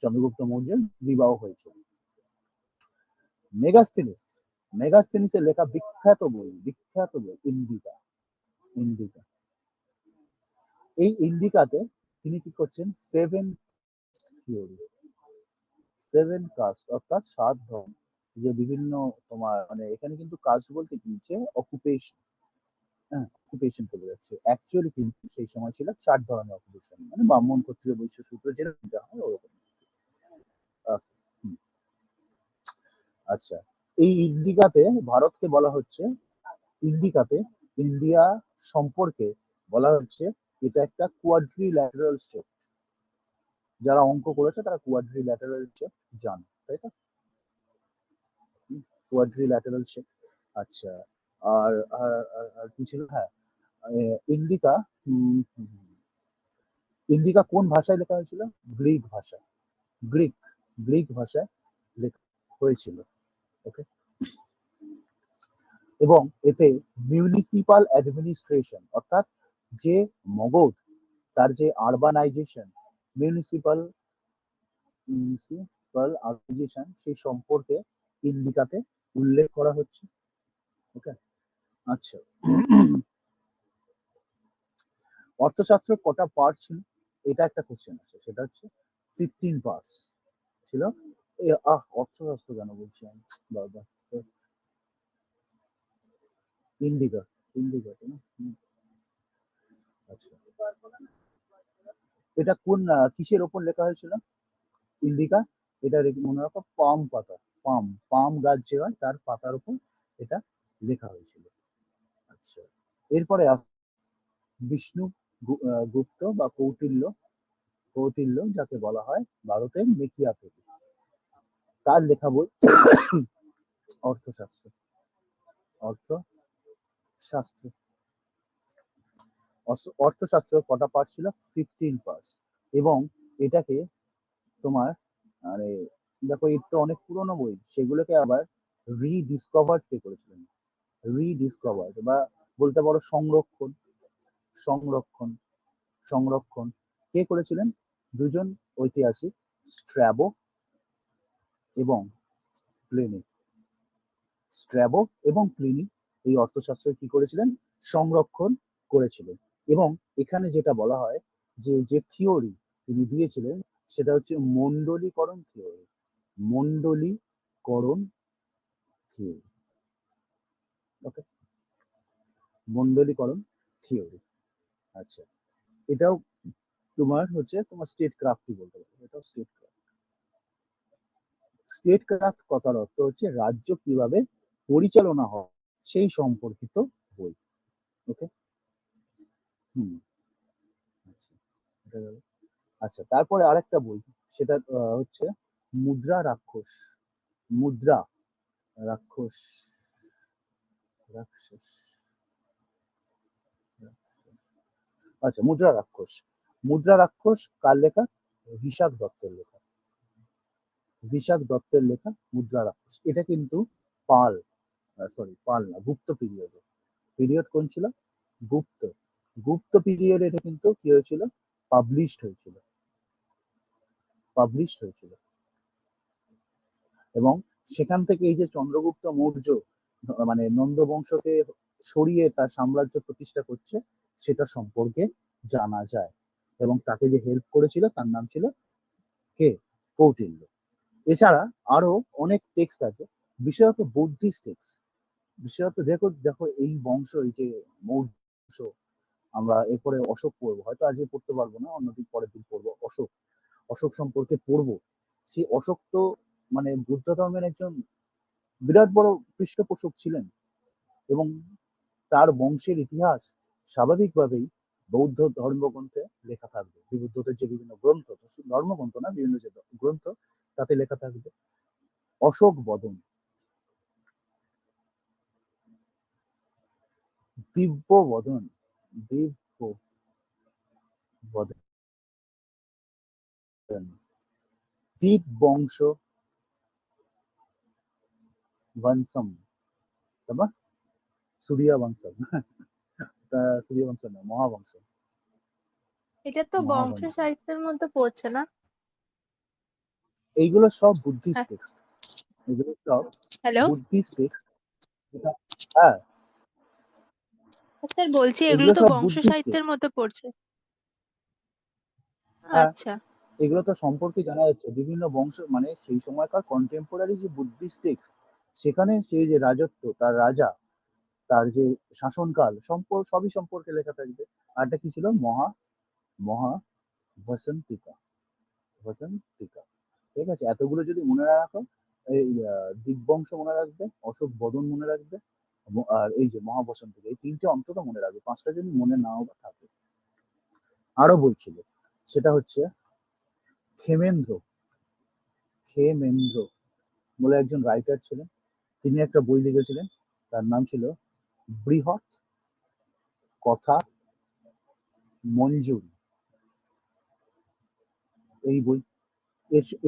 চন্দ্রগুপ্ত মৌর্যের বিবাহ হয়েছিল। মেগাস্থেনিস, মেগাস্থেনিসের লেখা বিখ্যাত বই ইন্ডিকা। ইন্ডিকা, এই ইন্ডিকাতে তিনি কি করছেন, 7 থিওরি, 7 কাস্ট, অর্থাৎ 7 ধর্ম, যে বিভিন্ন তোমার মানে এখানে কিন্তু কাস্ট বলতে কি যে অকুপেশন, হ্যাঁ অকুপেশন চলে যাচ্ছে। অ্যাকচুয়ালি কিন্তু সেই সময় ছিল 4 ধরনের অকুপেশন, মানে ব্রাহ্মণ, ক্ষত্রিয়, বৈশ্য, শূদ্র, যেরকম হয় ওরকম। হুম, আচ্ছা, এই ইন্ডিকাতে ভারতকে বলা হচ্ছে, ইন্ডিকাতে ইন্ডিয়া সম্পর্কে বলা হচ্ছে এটা একটা কোয়াড্রিল্যাটারাল শেপ। যারা অঙ্ক করেছে তারা কোয়াড্রিল্যাটারাল শেপ জানে, তাই তো? Quadrilateral shape. আচ্ছা, আর আর আর আর কি ছিল? হ্যাঁ, ইন্ডিকা, ইন্ডিকা কোন ভাষায় লেখা হয়েছিল? গ্রিক ভাষায়, গ্রিক গ্রিক ভাষায় লেখা হয়েছিল। ওকে, এবং এতে মিউনিসিপাল অ্যাডমিনিস্ট্রেশন, অর্থাৎ যে মগধ, তার যে আরবানাইজেশন, মিউনিসিপাল মিউনিসিপাল অর্গানাইজেশন, সেই সম্পর্কে ইন্ডিকাতে উল্লেখ করা হচ্ছে। ওকে, আচ্ছা, অর্থশাস্ত্র কটা পার্ট ছিল? এটা একটা কোশ্চেন আছে, সেটা হচ্ছে 15 পার্টস ছিল। অর্থশাস্ত্র কেন বলছি আমি বারবার, ইন্ডিকা, ইন্ডিকা না? আচ্ছা, এটা কোন কিসের ওপর লেখা হয়েছিল ইন্ডিকা? এটা মনে রাখো, পাম পাতা, পাম, পাম গাছ যে হয় তার পাতার উপর এটা লেখা হয়েছিল। আচ্ছা, এরপরে বিষ্ণু গুপ্ত বা কৌটিল্য, কৌটিল্য যাকে বলা হয় ভারতের মেকিয়াভেলি, তার লেখা বই অর্থশাস্ত্র। অর্থশাস্ত্র, অর্থশাস্ত্র কটা পার্ট ছিল? 15 পার্টস। এবং এটাকে তোমার মানে দেখো, এর তো অনেক পুরোনো বই, সেগুলোকে আবার রিডিসকভার কে করেছিলেন? রিডিসকভার বা বলতে পারো সংরক্ষণ, সংরক্ষণ, সংরক্ষণ কে করেছিলেন? দুজন ঐতিহাসিক, স্ট্র্যাবো এবং প্লিনি। স্ট্র্যাবো এবং প্লিনি এই অর্থশাস্ত্র কি করেছিলেন? সংরক্ষণ করেছিলেন। এবং এখানে যেটা বলা হয় যে যে থিওরি তিনি দিয়েছিলেন সেটা হচ্ছে মণ্ডলীকরণ থিওরি, মণ্ডলীকরণ থিওরি। ওকে, মণ্ডলীকরণ থিওরি। আচ্ছা, এটাও তোমার হচ্ছে তোমার স্টেট ক্রাফটই বলতে পারো, এটাও স্টেট ক্রাফট। স্টেট ক্রাফট কথার অর্থ হচ্ছে রাজ্য কিভাবে পরিচালনা হয় সেই সম্পর্কিত বই। ওকে, হুম, আচ্ছা, এটা গেল। আচ্ছা, তারপরে আরেকটা বই, সেটা হচ্ছে মুদ্রা রাক্ষস, মুদ্রা রাক্ষস, রাক্ষস, রাক্ষস। আচ্ছা, মুদ্রা রাক্ষস, মুদ্রা রাক্ষস কার লেখা? ভিশাখ দত্তের লেখা। ভিশাখ দত্তের লেখা মুদ্রা রাক্ষস। এটা কিন্তু পাল, পাল না, গুপ্ত পিরিয়ডে। পিরিয়ড কোন ছিল? গুপ্ত। গুপ্ত পিরিয়ডে এটা কিন্তু কি হয়েছিল? পাবলিশড হয়েছিল। এবং সেখান থেকে এই যে চন্দ্রগুপ্ত মৌর্য মানে নন্দ বংশকে সরিয়ে তার সাম্রাজ্য প্রতিষ্ঠা করছে সেটা সম্পর্কে জানা যায়। এবং তাকে যে হেল্প করেছিল তার নাম ছিল কে? কৌটিল্য। এছাড়া আরো অনেক টেক্সট আছে, বিশেষত বুদ্ধিস্ট টেক্সট। বিশেষত দেখো দেখো এই বংশ, এই যে মৌর্য, আমরা এরপরে অশোক পড়বো, হয়তো আজকে পড়তে পারবো না, অন্যদিন পরের দিন পড়বো। অশোক সম্পর্কে পড়বো। সেই অশোক তো মানে বুদ্ধ ধর্মের একজন বিরাট বড় পৃষ্ঠপোষক ছিলেন, এবং তার বংশের ইতিহাস স্বাভাবিকভাবেই বৌদ্ধ ধর্মগ্রন্থে লেখা থাকবে। বুদ্ধদের যে বিভিন্ন গ্রন্থ, ধর্মগ্রন্থ না, বিভিন্ন যে গ্রন্থ তাতে লেখা থাকবে। অশোক বদন, দিব্য বদন, দিব্য বদন, দীপ বংশ বংশম, তারপর সূর্য বংশম, সূর্য বংশ না, মহাবংশ। এটা তো বংশ মহাবংশ। সাহিত্যের মধ্যে পড়ছে না? এইগুলো সব বুদ্ধিস্ট হ্যাঁ। টেক্সট, এগুলো সব হ্যালো বুদ্ধিস্ট টেক্সট। হ্যাঁ, স্যার, বলছি এগুলো এগুলো তো সব বংশ বুদ্ধিস্ট সাহিত্যের টেক্সট। মধ্যে পড়ছে। হ্যাঁ, আচ্ছা। এগুলো তো সম্পর্কে জানা যাচ্ছে বিভিন্ন বংশ, মানে সেই সময়কার কন্টেম্পোরারি যে বুদ্ধিস্ট টেক্সট, সেখানে সেই যে রাজত্ব, তার রাজা, তার যে শাসনকাল সবই সম্পর্কে লেখা থাকবে। আর একটা কি ছিল? মহা মহা বসন্তিকা, বসন্তিকা। ঠিক আছে, এতগুলো যদি মনে রাখো, এই দিগবংশ মনে রাখবে, অশোক বদন মনে রাখবে, আর এই যে মহাবসন্তিকা, এই তিনটে অন্তত মনে রাখবে। পাঁচটা যদি মনে নাও বা থাকে। আরো বলছিল, সেটা হচ্ছে ক্ষেমেন্দ্র। ক্ষেমেন্দ্র বলে একজন রাইটার ছিলেন, তিনি একটা বই লিখেছিলেন, তার নাম ছিল বৃহৎ কথা মঞ্জুরি। এই বই,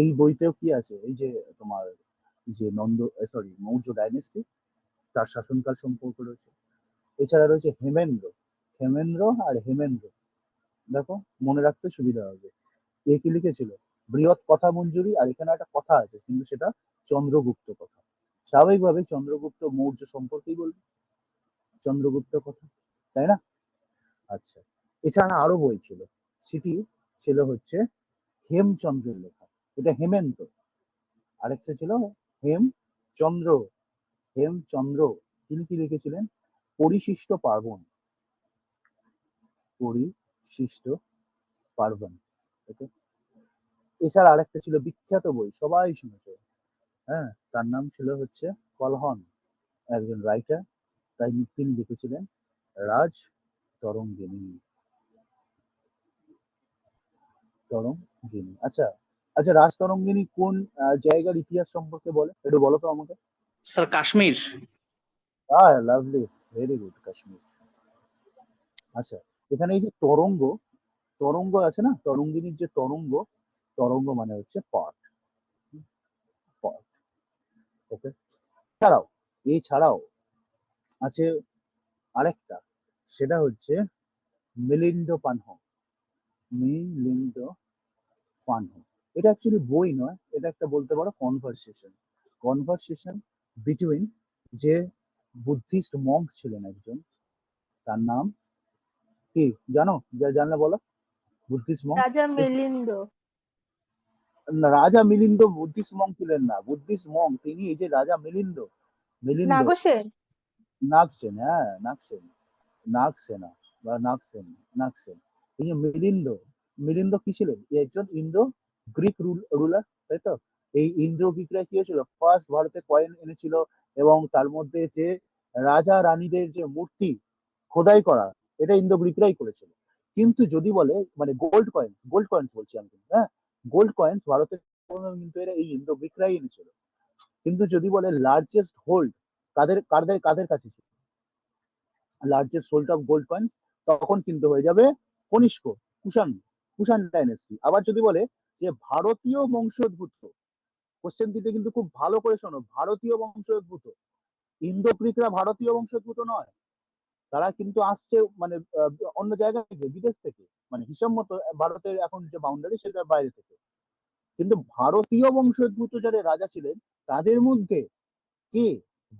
এই বইতেও কি আছে? এই যে তোমার যে মৌর্য ডাইনেস্টি, তার শাসনকাল সম্পর্কে রয়েছে। এছাড়া রয়েছে হেমেন্দ্র। আর হেমেন্দ্র, দেখো মনে রাখতে সুবিধা হবে। এ কি লিখেছিল? বৃহৎ কথা মঞ্জুরি। আর এখানে একটা কথা আছে, কিন্তু সেটা চন্দ্রগুপ্ত কথা। স্বাভাবিকভাবে চন্দ্রগুপ্ত মৌর্য সম্পর্কেই বলবে, চন্দ্রগুপ্ত কথা, তাই না? আচ্ছা, এছাড়া আরো বই ছিল, সেটি ছিল হচ্ছে হেমচন্দ্রের লেখা। এটা হেমেন্দ্র। আরেকটা ছিল হেমচন্দ্র। হেমচন্দ্র তিনি কি লিখেছিলেন? পরিশিষ্ট পার্বণ। পরিশিষ্ট পার্বণ। ওকে। এছাড়া আরেকটা ছিল বিখ্যাত বই, সবাই শুনেছে, হ্যাঁ, তার নাম ছিল হচ্ছে কলহন, একজন রাইটার। তাই তিনি লিখেছিলেন রাজ তরঙ্গিনী। তরঙ্গিনী, আচ্ছা। আচ্ছা, রাজ তরঙ্গিনী কোন জায়গার ইতিহাস সম্পর্কে বলে, একটু বলো তো আমাকে। Sir Kashmir. Lovely, very good, Kashmir. আচ্ছা, এখানে এই যে তরঙ্গ, তরঙ্গ আছে না, তরঙ্গিনীর যে তরঙ্গ, তরঙ্গ মানে হচ্ছে পথ, পথ। ওকে। এছাড়াও আছে আরেকটা, সেটা হচ্ছে মিলিন্দ পানহ। মিলিন্দ পানহ। এটা অ্যাকচুয়ালি বই নয়, এটা একটা বলতে পারো কনভারসেশন বিটুইন যে বুদ্ধিস্ট মঙ্ক ছিলেন একজন, তার নাম কি জানো? জানলে বলো। Buddhist Monk. রাজা মিলিন্দ। রাজা মিলিন্দ বুদ্ধিস্ট মঙ্ক ছিলেন না, বুদ্ধিস্ট মঙ্ক তিনি এই যে রাজা মিলিন্দ। মিলিন্দ নাগসেন। নাগসেন, হ্যাঁ নাগসেন, নাগসেনা বা নাগসেন। এই যে মিলিন্দ কি ছিলেন? একজন ইন্দো গ্রিক রুলার, তাই তো? এই ইন্দো গ্রিকরা কি হয়েছিল, ফার্স্ট ভারতে কয়েন এনেছিল, এবং তার মধ্যে যে রাজা রানীদের যে মূর্তি খোদাই করা, এটা ইন্দো গ্রিকরাই করেছিল। কিন্তু যদি বলে মানে গোল্ড কয়েন্স বলছি আমি, হ্যাঁ, গোল্ড কয়েন্স ভারতে কিন্তু এরা এই ইন্দো গ্রিকরাই এনেছিল। কিন্তু যদি বলে লার্জেস্ট হোল্ড কাদের কাদের কাদের কাছে ছিল, largest hold of gold coins, তখন কিন্তু হয়ে যাবে কনিষ্ক, কুষাণ, কুষাণ ডাইনেস্টি। আবার যদি বলে যে ভারতীয় বংশোদ্ভূত, কোশ্চেন দিতে কিন্তু খুব ভালো করে শোনো, ভারতীয় বংশোদ্ভূত, ইন্দো গ্রিকরা ভারতীয় বংশোদ্ভূত নয়, তারা কিন্তু আসছে মানে অন্য জায়গা থেকে, বিদেশ থেকে, মানে হিসাব মতো ভারতের এখন যে বাউন্ডারি সেটার বাইরে থেকে। কিন্তু ভারতীয় বংশোদ্ভূত যারা রাজা ছিলেন তাদের মধ্যে কে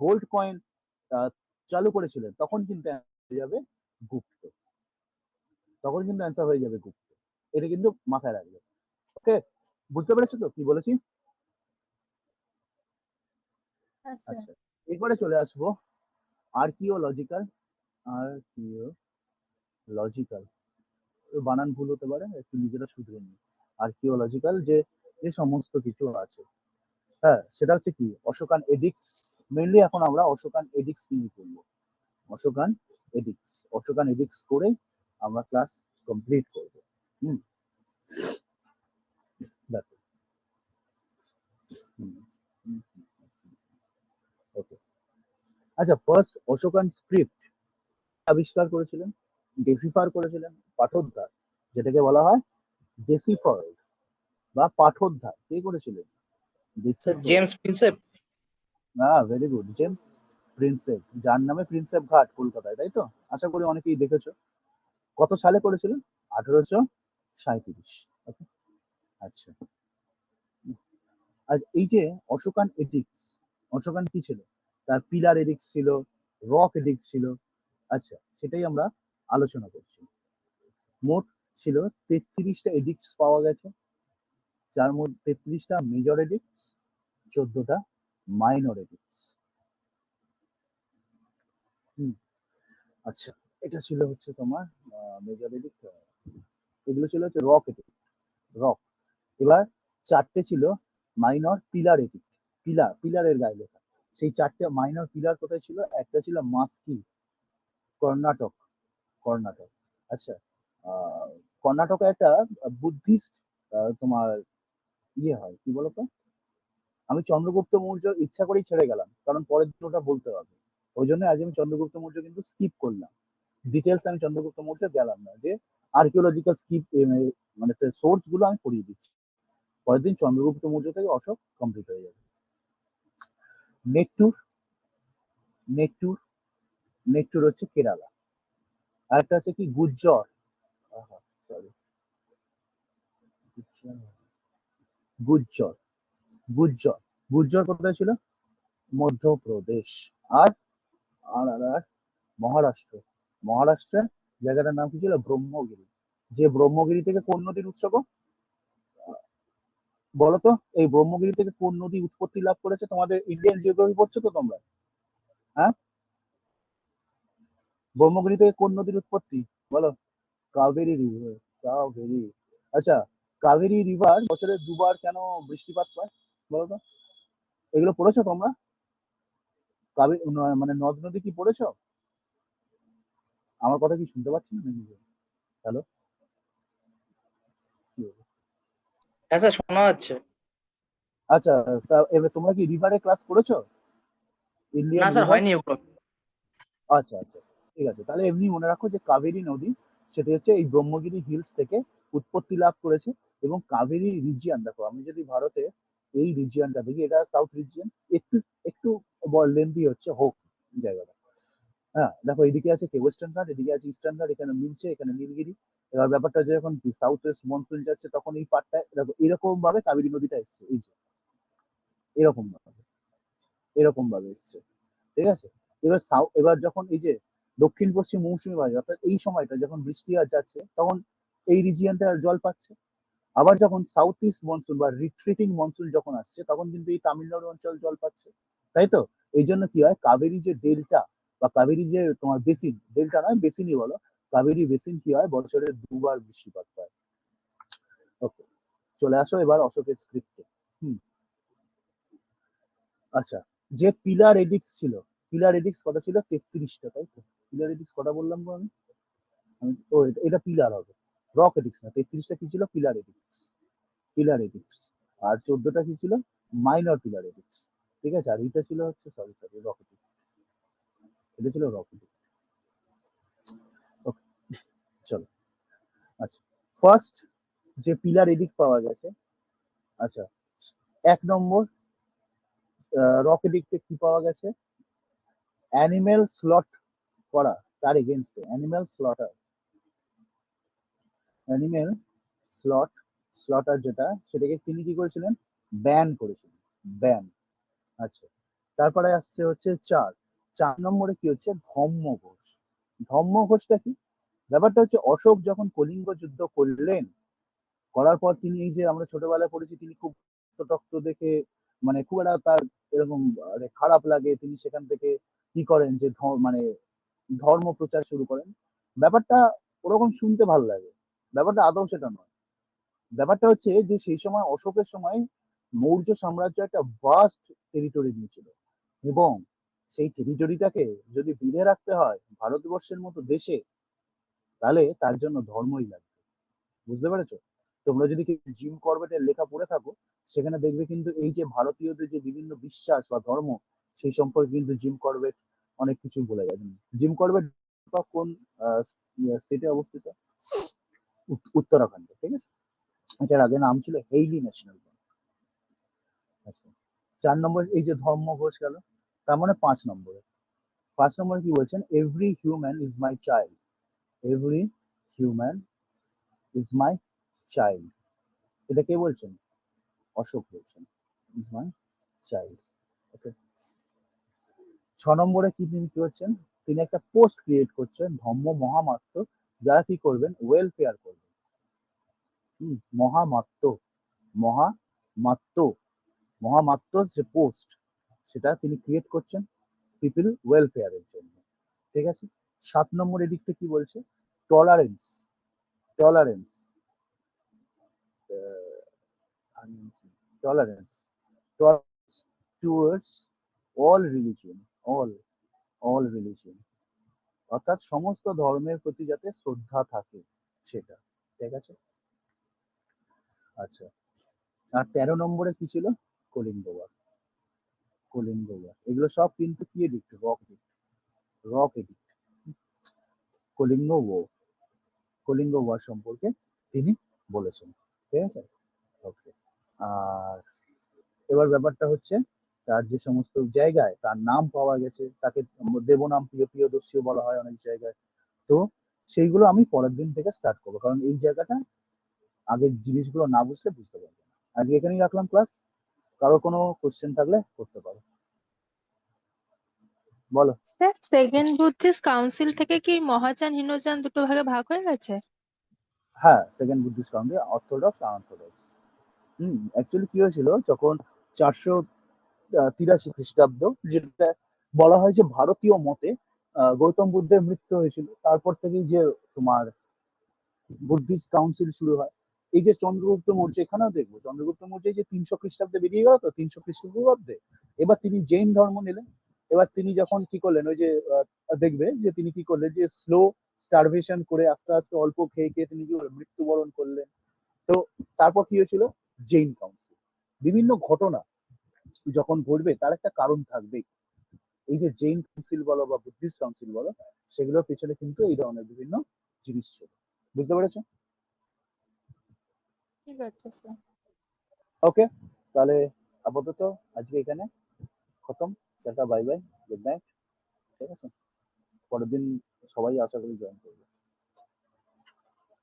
গোল্ড কয়েন চালু করেছিলেন, তখন কিন্তু হয়ে যাবে গুপ্ত, তখন কিন্তু অ্যান্সার হয়ে যাবে গুপ্ত। এটা কিন্তু মাথায় রাখবে। ওকে, বুঝতে পেরেছো তো কি বলেছি? আচ্ছা আচ্ছা, এরপরে চলে আসবো আর্কিওলজিক্যাল। আর্কিওলজিক্যাল বানান ভুল হতে পারে, একটু নিজেরা শুধরে নিই। আর্কিওলজিক্যাল যে যে সমস্ত কিছু আছে, হ্যাঁ, সেটা হচ্ছে কি অশোকান এডিক্টস। মেনলি এখন আমরা অশোকান এডিক্টস নিয়ে করবো। অশোকান এডিক্টস, অশোকান এডিক্টস করে আমরা ক্লাস কমপ্লিট করবো। হুম, দেখো। ওকে, আচ্ছা, ফার্স্ট অশোকান স্ক্রিপ্ট আবিষ্কার করেছিলেন, ডেসিফার করেছিলেন পাঠোদ্ধার, যেটাকে বলা হয় ডেসিফার বা পাঠোদ্ধার, কে করেছিলেন? ডেসিফার। James Prinsep. হ্যাঁ, ভেরি গুড, জেমস প্রিন্সেপ, যার নামে প্রিন্সেপ ঘাট কলকাতায়, তাই তো? আশা করি অনেকেই দেখেছো। কত সালে করেছিলেন? 1837। ওকে, আচ্ছা। আর এই যে অশোকান এডিক্টস, অশোকান কি ছিল? তার পিলার এডিক্টস ছিল, রক এডিক্টস ছিল। আচ্ছা, সেটাই আমরা আলোচনা করছি। মোট ছিল 33টা এডিক্টস পাওয়া গেছে, যার মধ্যে 33টা মেজর এডিক্টস, 14টা মাইনর এডিক্টস। আচ্ছা, এটা ছিল হচ্ছে তোমার মেজর এডিক্ট, এগুলো ছিল হচ্ছে রক এডিক্ট, রক। এবার 4টে ছিল মাইনর পিলার এডিক্ট, পিলার, পিলারের গায়ে লেখা। সেই 4টে মাইনর পিলার কোথায় ছিল? একটা ছিল মাস্কি, কর্ণাটক, কর্ণাটক। আচ্ছা, কর্ণাটকে একটা বুদ্ধিস্ট তোমার ইয়ে হয়, কি বলতো, আমি চন্দ্রগুপ্ত মৌর্য ইচ্ছা করেই ছেড়ে গেলাম, কারণ পরের দিন ওটা বলতে হবে। ওই জন্য আজ আমি চন্দ্রগুপ্ত মৌর্য কিন্তু স্কিপ করলাম, ডিটেলস আমি চন্দ্রগুপ্ত মৌর্য গেলাম না, যে আর্কিওলজিক্যাল স্কিপ মানে সোর্স গুলো আমি পড়িয়ে দিচ্ছি। পরের দিন চন্দ্রগুপ্ত মৌর্য থেকে অশোক কমপ্লিট হয়ে যাবে। নেকটুর, নেকটুর, নেকটুর হচ্ছে কেরালা। আরেকটা আছে কি গুজ্জর, সরি, গুজ্জর, গুজ্জর, গুজ্জর কোথায় ছিল? মধ্যপ্রদেশ। আর আর আর আর মহারাষ্ট্র, মহারাষ্ট্রের জায়গাটার নাম কি ছিল? ব্রহ্মগিরি। যে ব্রহ্মগিরি থেকে কোন নদীর উৎস গো? বলতো, এই ব্রহ্মগিরি থেকে কোন নদী উৎপত্তি লাভ করেছে? তোমাদের ইন্ডিয়ান জিওগ্রাফি পড়ছো তো তোমরা, হ্যাঁ? ব্রহ্মগিরি থেকে কোন নদীর উৎপত্তি বলো? কাবেরী রিভার, কাবেরী। আচ্ছা, কাবেরী রিভার বছরে দুবার কেন বৃষ্টিপাত হয় বলতো? এগুলো পড়েছো তোমরা? কাবেরী মানে নদ নদী কি পড়েছো? আমার কথা কি শুনতে পাচ্ছি না নাকি? হ্যালো, হ্যাঁ স্যার, শোনা যাচ্ছে। আচ্ছা, তা এবার তোমরা কি রিভারের ক্লাস করেছো? না ইন্ডিয়ান স্যার, রিভার? হয়নি ওগুলো। আচ্ছা আচ্ছা, ঠিক আছে, তাহলে এমনি মনে রাখো যে কাবেরী নদী, সেটা হচ্ছে এই ব্রহ্মগিরি হিলস থেকে উৎপত্তি লাভ করেছে। এবং কাবেরী রিজিয়ন, দেখো আমি যদি ভারতে এই রিজিয়নটা দেখি, এটা সাউথ রিজিয়ন, একটু একটু লেন্দি হচ্ছে হোক জায়গাটা। হ্যাঁ, দেখো এদিকে আছে কি ওয়েস্টার্ন ঘাট, এদিকে আছে ইস্টার্ন ঘাট, এখানে মিলছে, এখানে নীলগিরি। এবার ব্যাপারটা যে যখন কি সাউথ ওয়েস্ট মনসুন যাচ্ছে, তখন এই পার্টটা দেখো এরকম ভাবে কাবেরী নদীটা এসছে, এই যে এরকম ভাবে, এরকম ভাবে এসছে, ঠিক আছে? এবার এবার যখন এই যে দক্ষিণ পশ্চিম মৌসুমী বায়ু, অর্থাৎ এই সময়টা যখন বৃষ্টি আর যাচ্ছে, তখন এই রিজিয়নটা জল পাচ্ছে। আবার যখন সাউথ ইস্ট মনসুন বা রিট্রিটিং মনসুন যখন আসছে, তখন কিন্তু এই তামিলনাড়ু অঞ্চল জল পাচ্ছে, তাই তো? এই জন্য কি হয়, কাবেরী যে ডেল্টা বা কাবেরী যে তোমার বেসিন, ডেল্টা নয় বেসিনই বলো, কাবেরী বেসিন কি হয়, বছরে দুবার বৃষ্টিপাত হয়। ওকে, চলে আসো এবার অশোকের স্ক্রিপ্টে। হুম, আচ্ছা, যে পিলার এডিক্স ছিল, পিলার এডিক্স কটা ছিল? 33টা, তাই তো? পিলার এডিক্স কটা বললাম গো আমি? ও, এটা পিলার হবে, রক এডিক্স না। 33টা কি ছিল? Pillar এডিক্স, pillar এডিক্স। আর 14টা কি ছিল? মাইনর পিলার এডিক্স, ঠিক আছে? আর এটা ছিল হচ্ছে, সরি সরি, রক এডিক্স, এটা ছিল রক এডিক্স। ওকে, চলো। আচ্ছা, ফার্স্ট যে পিলার এডিক্ট পাওয়া গেছে, আচ্ছা 1 নম্বর রক এডিক্টে কি পাওয়া গেছে, অ্যানিমেল স্লট করা, তার এগেনস্টে অ্যানিমেল স্লটার যেটা, সেটাকে তিনি কি করেছিলেন, ব্যান করেছিলেন, ব্যান। আচ্ছা, তারপরে আসছে হচ্ছে 4 নম্বরে কি হচ্ছে, ধম্মঘোষ। ধম্মঘোষটা কি, ব্যাপারটা হচ্ছে অশোক যখন কলিঙ্গ যুদ্ধ করলেন, করার পর তিনি এই যে আমরা ছোটবেলায় পড়েছি, তিনি খুব রক্ত দেখে মানে খুব একটা তার এরকম খারাপ লাগে, তিনি সেখান থেকে কি করেন যে মানে ধর্ম প্রচার শুরু করেন। ব্যাপারটা ওরকম শুনতে ভালো লাগে, ব্যাপারটা আদৌ সেটা নয়। ব্যাপারটা হচ্ছে যে সেই সময় অশোকের সময় মৌর্য সাম্রাজ্য একটা ভাস্ট টেরিটরি নিয়েছিল, এবং সেই টেরিটরিটাকে যদি বেঁধে রাখতে হয় ভারতবর্ষের মতো দেশে, তাহলে তার জন্য ধর্মই লাগবে। বুঝতে পেরেছো? তোমরা যদি জিম করবেটের লেখা পড়ে থাকো, সেখানে দেখবে কিন্তু এই যে ভারতীয়দের যে বিভিন্ন বিশ্বাস বা ধর্ম, সেই সম্পর্কে কিন্তু জিম করবেট অনেক কিছু বলে গেছেন। জিম করবেট কোন স্টেটে অবস্থিত, উত্তরাখণ্ডে, ঠিক আছে। এটার আগে নাম ছিল হেইলি ন্যাশনাল পার্ক। আচ্ছা, 4 নম্বর এই যে ধর্মঘোষ গেল, তার মানে 5 নম্বরে কি বলছেন, every human is my child, every human is my child. এটা কে বলছেন, অশোক বলছেন, ইজ মাই চাইল্ড। ওকে। 6 নম্বরে কি তিনি কি হচ্ছেন, তিনি একটা পোস্ট ক্রিয়েট করছেন, ধম্ম মহামাত্র, যারা কি করবেন, ওয়েলফেয়ার করবেন। মহামাত্র, মহামাত্র, মহামাত্র যে পোস্ট, সেটা তিনি ক্রিয়েট করছেন পিপল ওয়েলফেয়ারের জন্য, ঠিক আছে। 7 নম্বর এদিকটা কি বলছে, tolerance, tolerance, tolerance, towards all religion, all religion, অর্থাৎ সমস্ত ধর্মের প্রতি যাতে শ্রদ্ধা থাকে সেটা, ঠিক আছে। আচ্ছা, আর 13 নম্বরে কি ছিল, কলিঙ্গ ওয়ার, কলিঙ্গ ওয়ার, এগুলো সব কিন্তু কি edict, rock edict, Kalinga war, Kalinga war সম্পর্কে তিনি বলেছেন, ঠিক আছে। ওকে। আর এবার ব্যাপারটা হচ্ছে, তার যে সমস্ত জায়গায় তার নাম পাওয়া গেছে, তাকে দেবনাম প্রিয়দর্শীও বলা হয় অনেক জায়গায়, তো সেইগুলো আমি পরের দিন থেকে স্টার্ট করবো, কারণ এই জায়গাটা আগের জিনিসগুলো না বুঝলে বুঝতে পারবো না। আজকে এখানেই রাখলাম ক্লাস, কারো কোনো কোশ্চেন থাকলে করতে পারো, বলো। স্যার সেকেন্ড বুদ্ধিস্ট কাউন্সিল থেকে কি মহাযান হীনযান দুটো ভাগে ভাগ হয়ে গেছে? হ্যাঁ, second Buddhist council, orthodox, unorthodox. Actually কি হয়েছিল, যখন 483 খ্রিস্টাব্দ, যেটা বলা হয় যে ভারতীয় মতে গৌতম বুদ্ধের মৃত্যু হয়েছিল, তারপর থেকেই যে তোমার বুদ্ধিস্ট কাউন্সিল শুরু হয়। এই যে চন্দ্রগুপ্ত মৌর্য, এখানেও দেখবো চন্দ্রগুপ্ত মৌর্য যে 300 খ্রিস্টাব্দে বেরিয়ে গেল, তো 300 খ্রিস্টাব্দে এবার তিনি জৈন ধর্ম নিলেন। এবার তিনি যখন কি করলেন, ওই যে দেখবে যে তিনি কি করলেন, যে স্লো স্টারভেশন করে আস্তে আস্তে অল্প খেয়ে খেয়ে তিনি কি মৃত্যুবরণ করলেন। তো তারপর কি হয়েছিল, জৈন কাউন্সিল। বিভিন্ন ঘটনা যখন ঘটবে তার একটা কারণ থাকবে, এই যে জৈন কাউন্সিল বলো বা বুদ্ধিস্ট কাউন্সিল বলো, সেগুলোর পেছনে কিন্তু এই ধরনের বিভিন্ন জিনিস ছিল। বুঝতে পেরেছো? ঠিক আছে স্যার। ওকে, তাহলে আপাতত আজকে এখানে খতম। Tata, bye bye, good night, ঠিক আছে। পরের দিন সবাই আশা করি জয়েন করবে।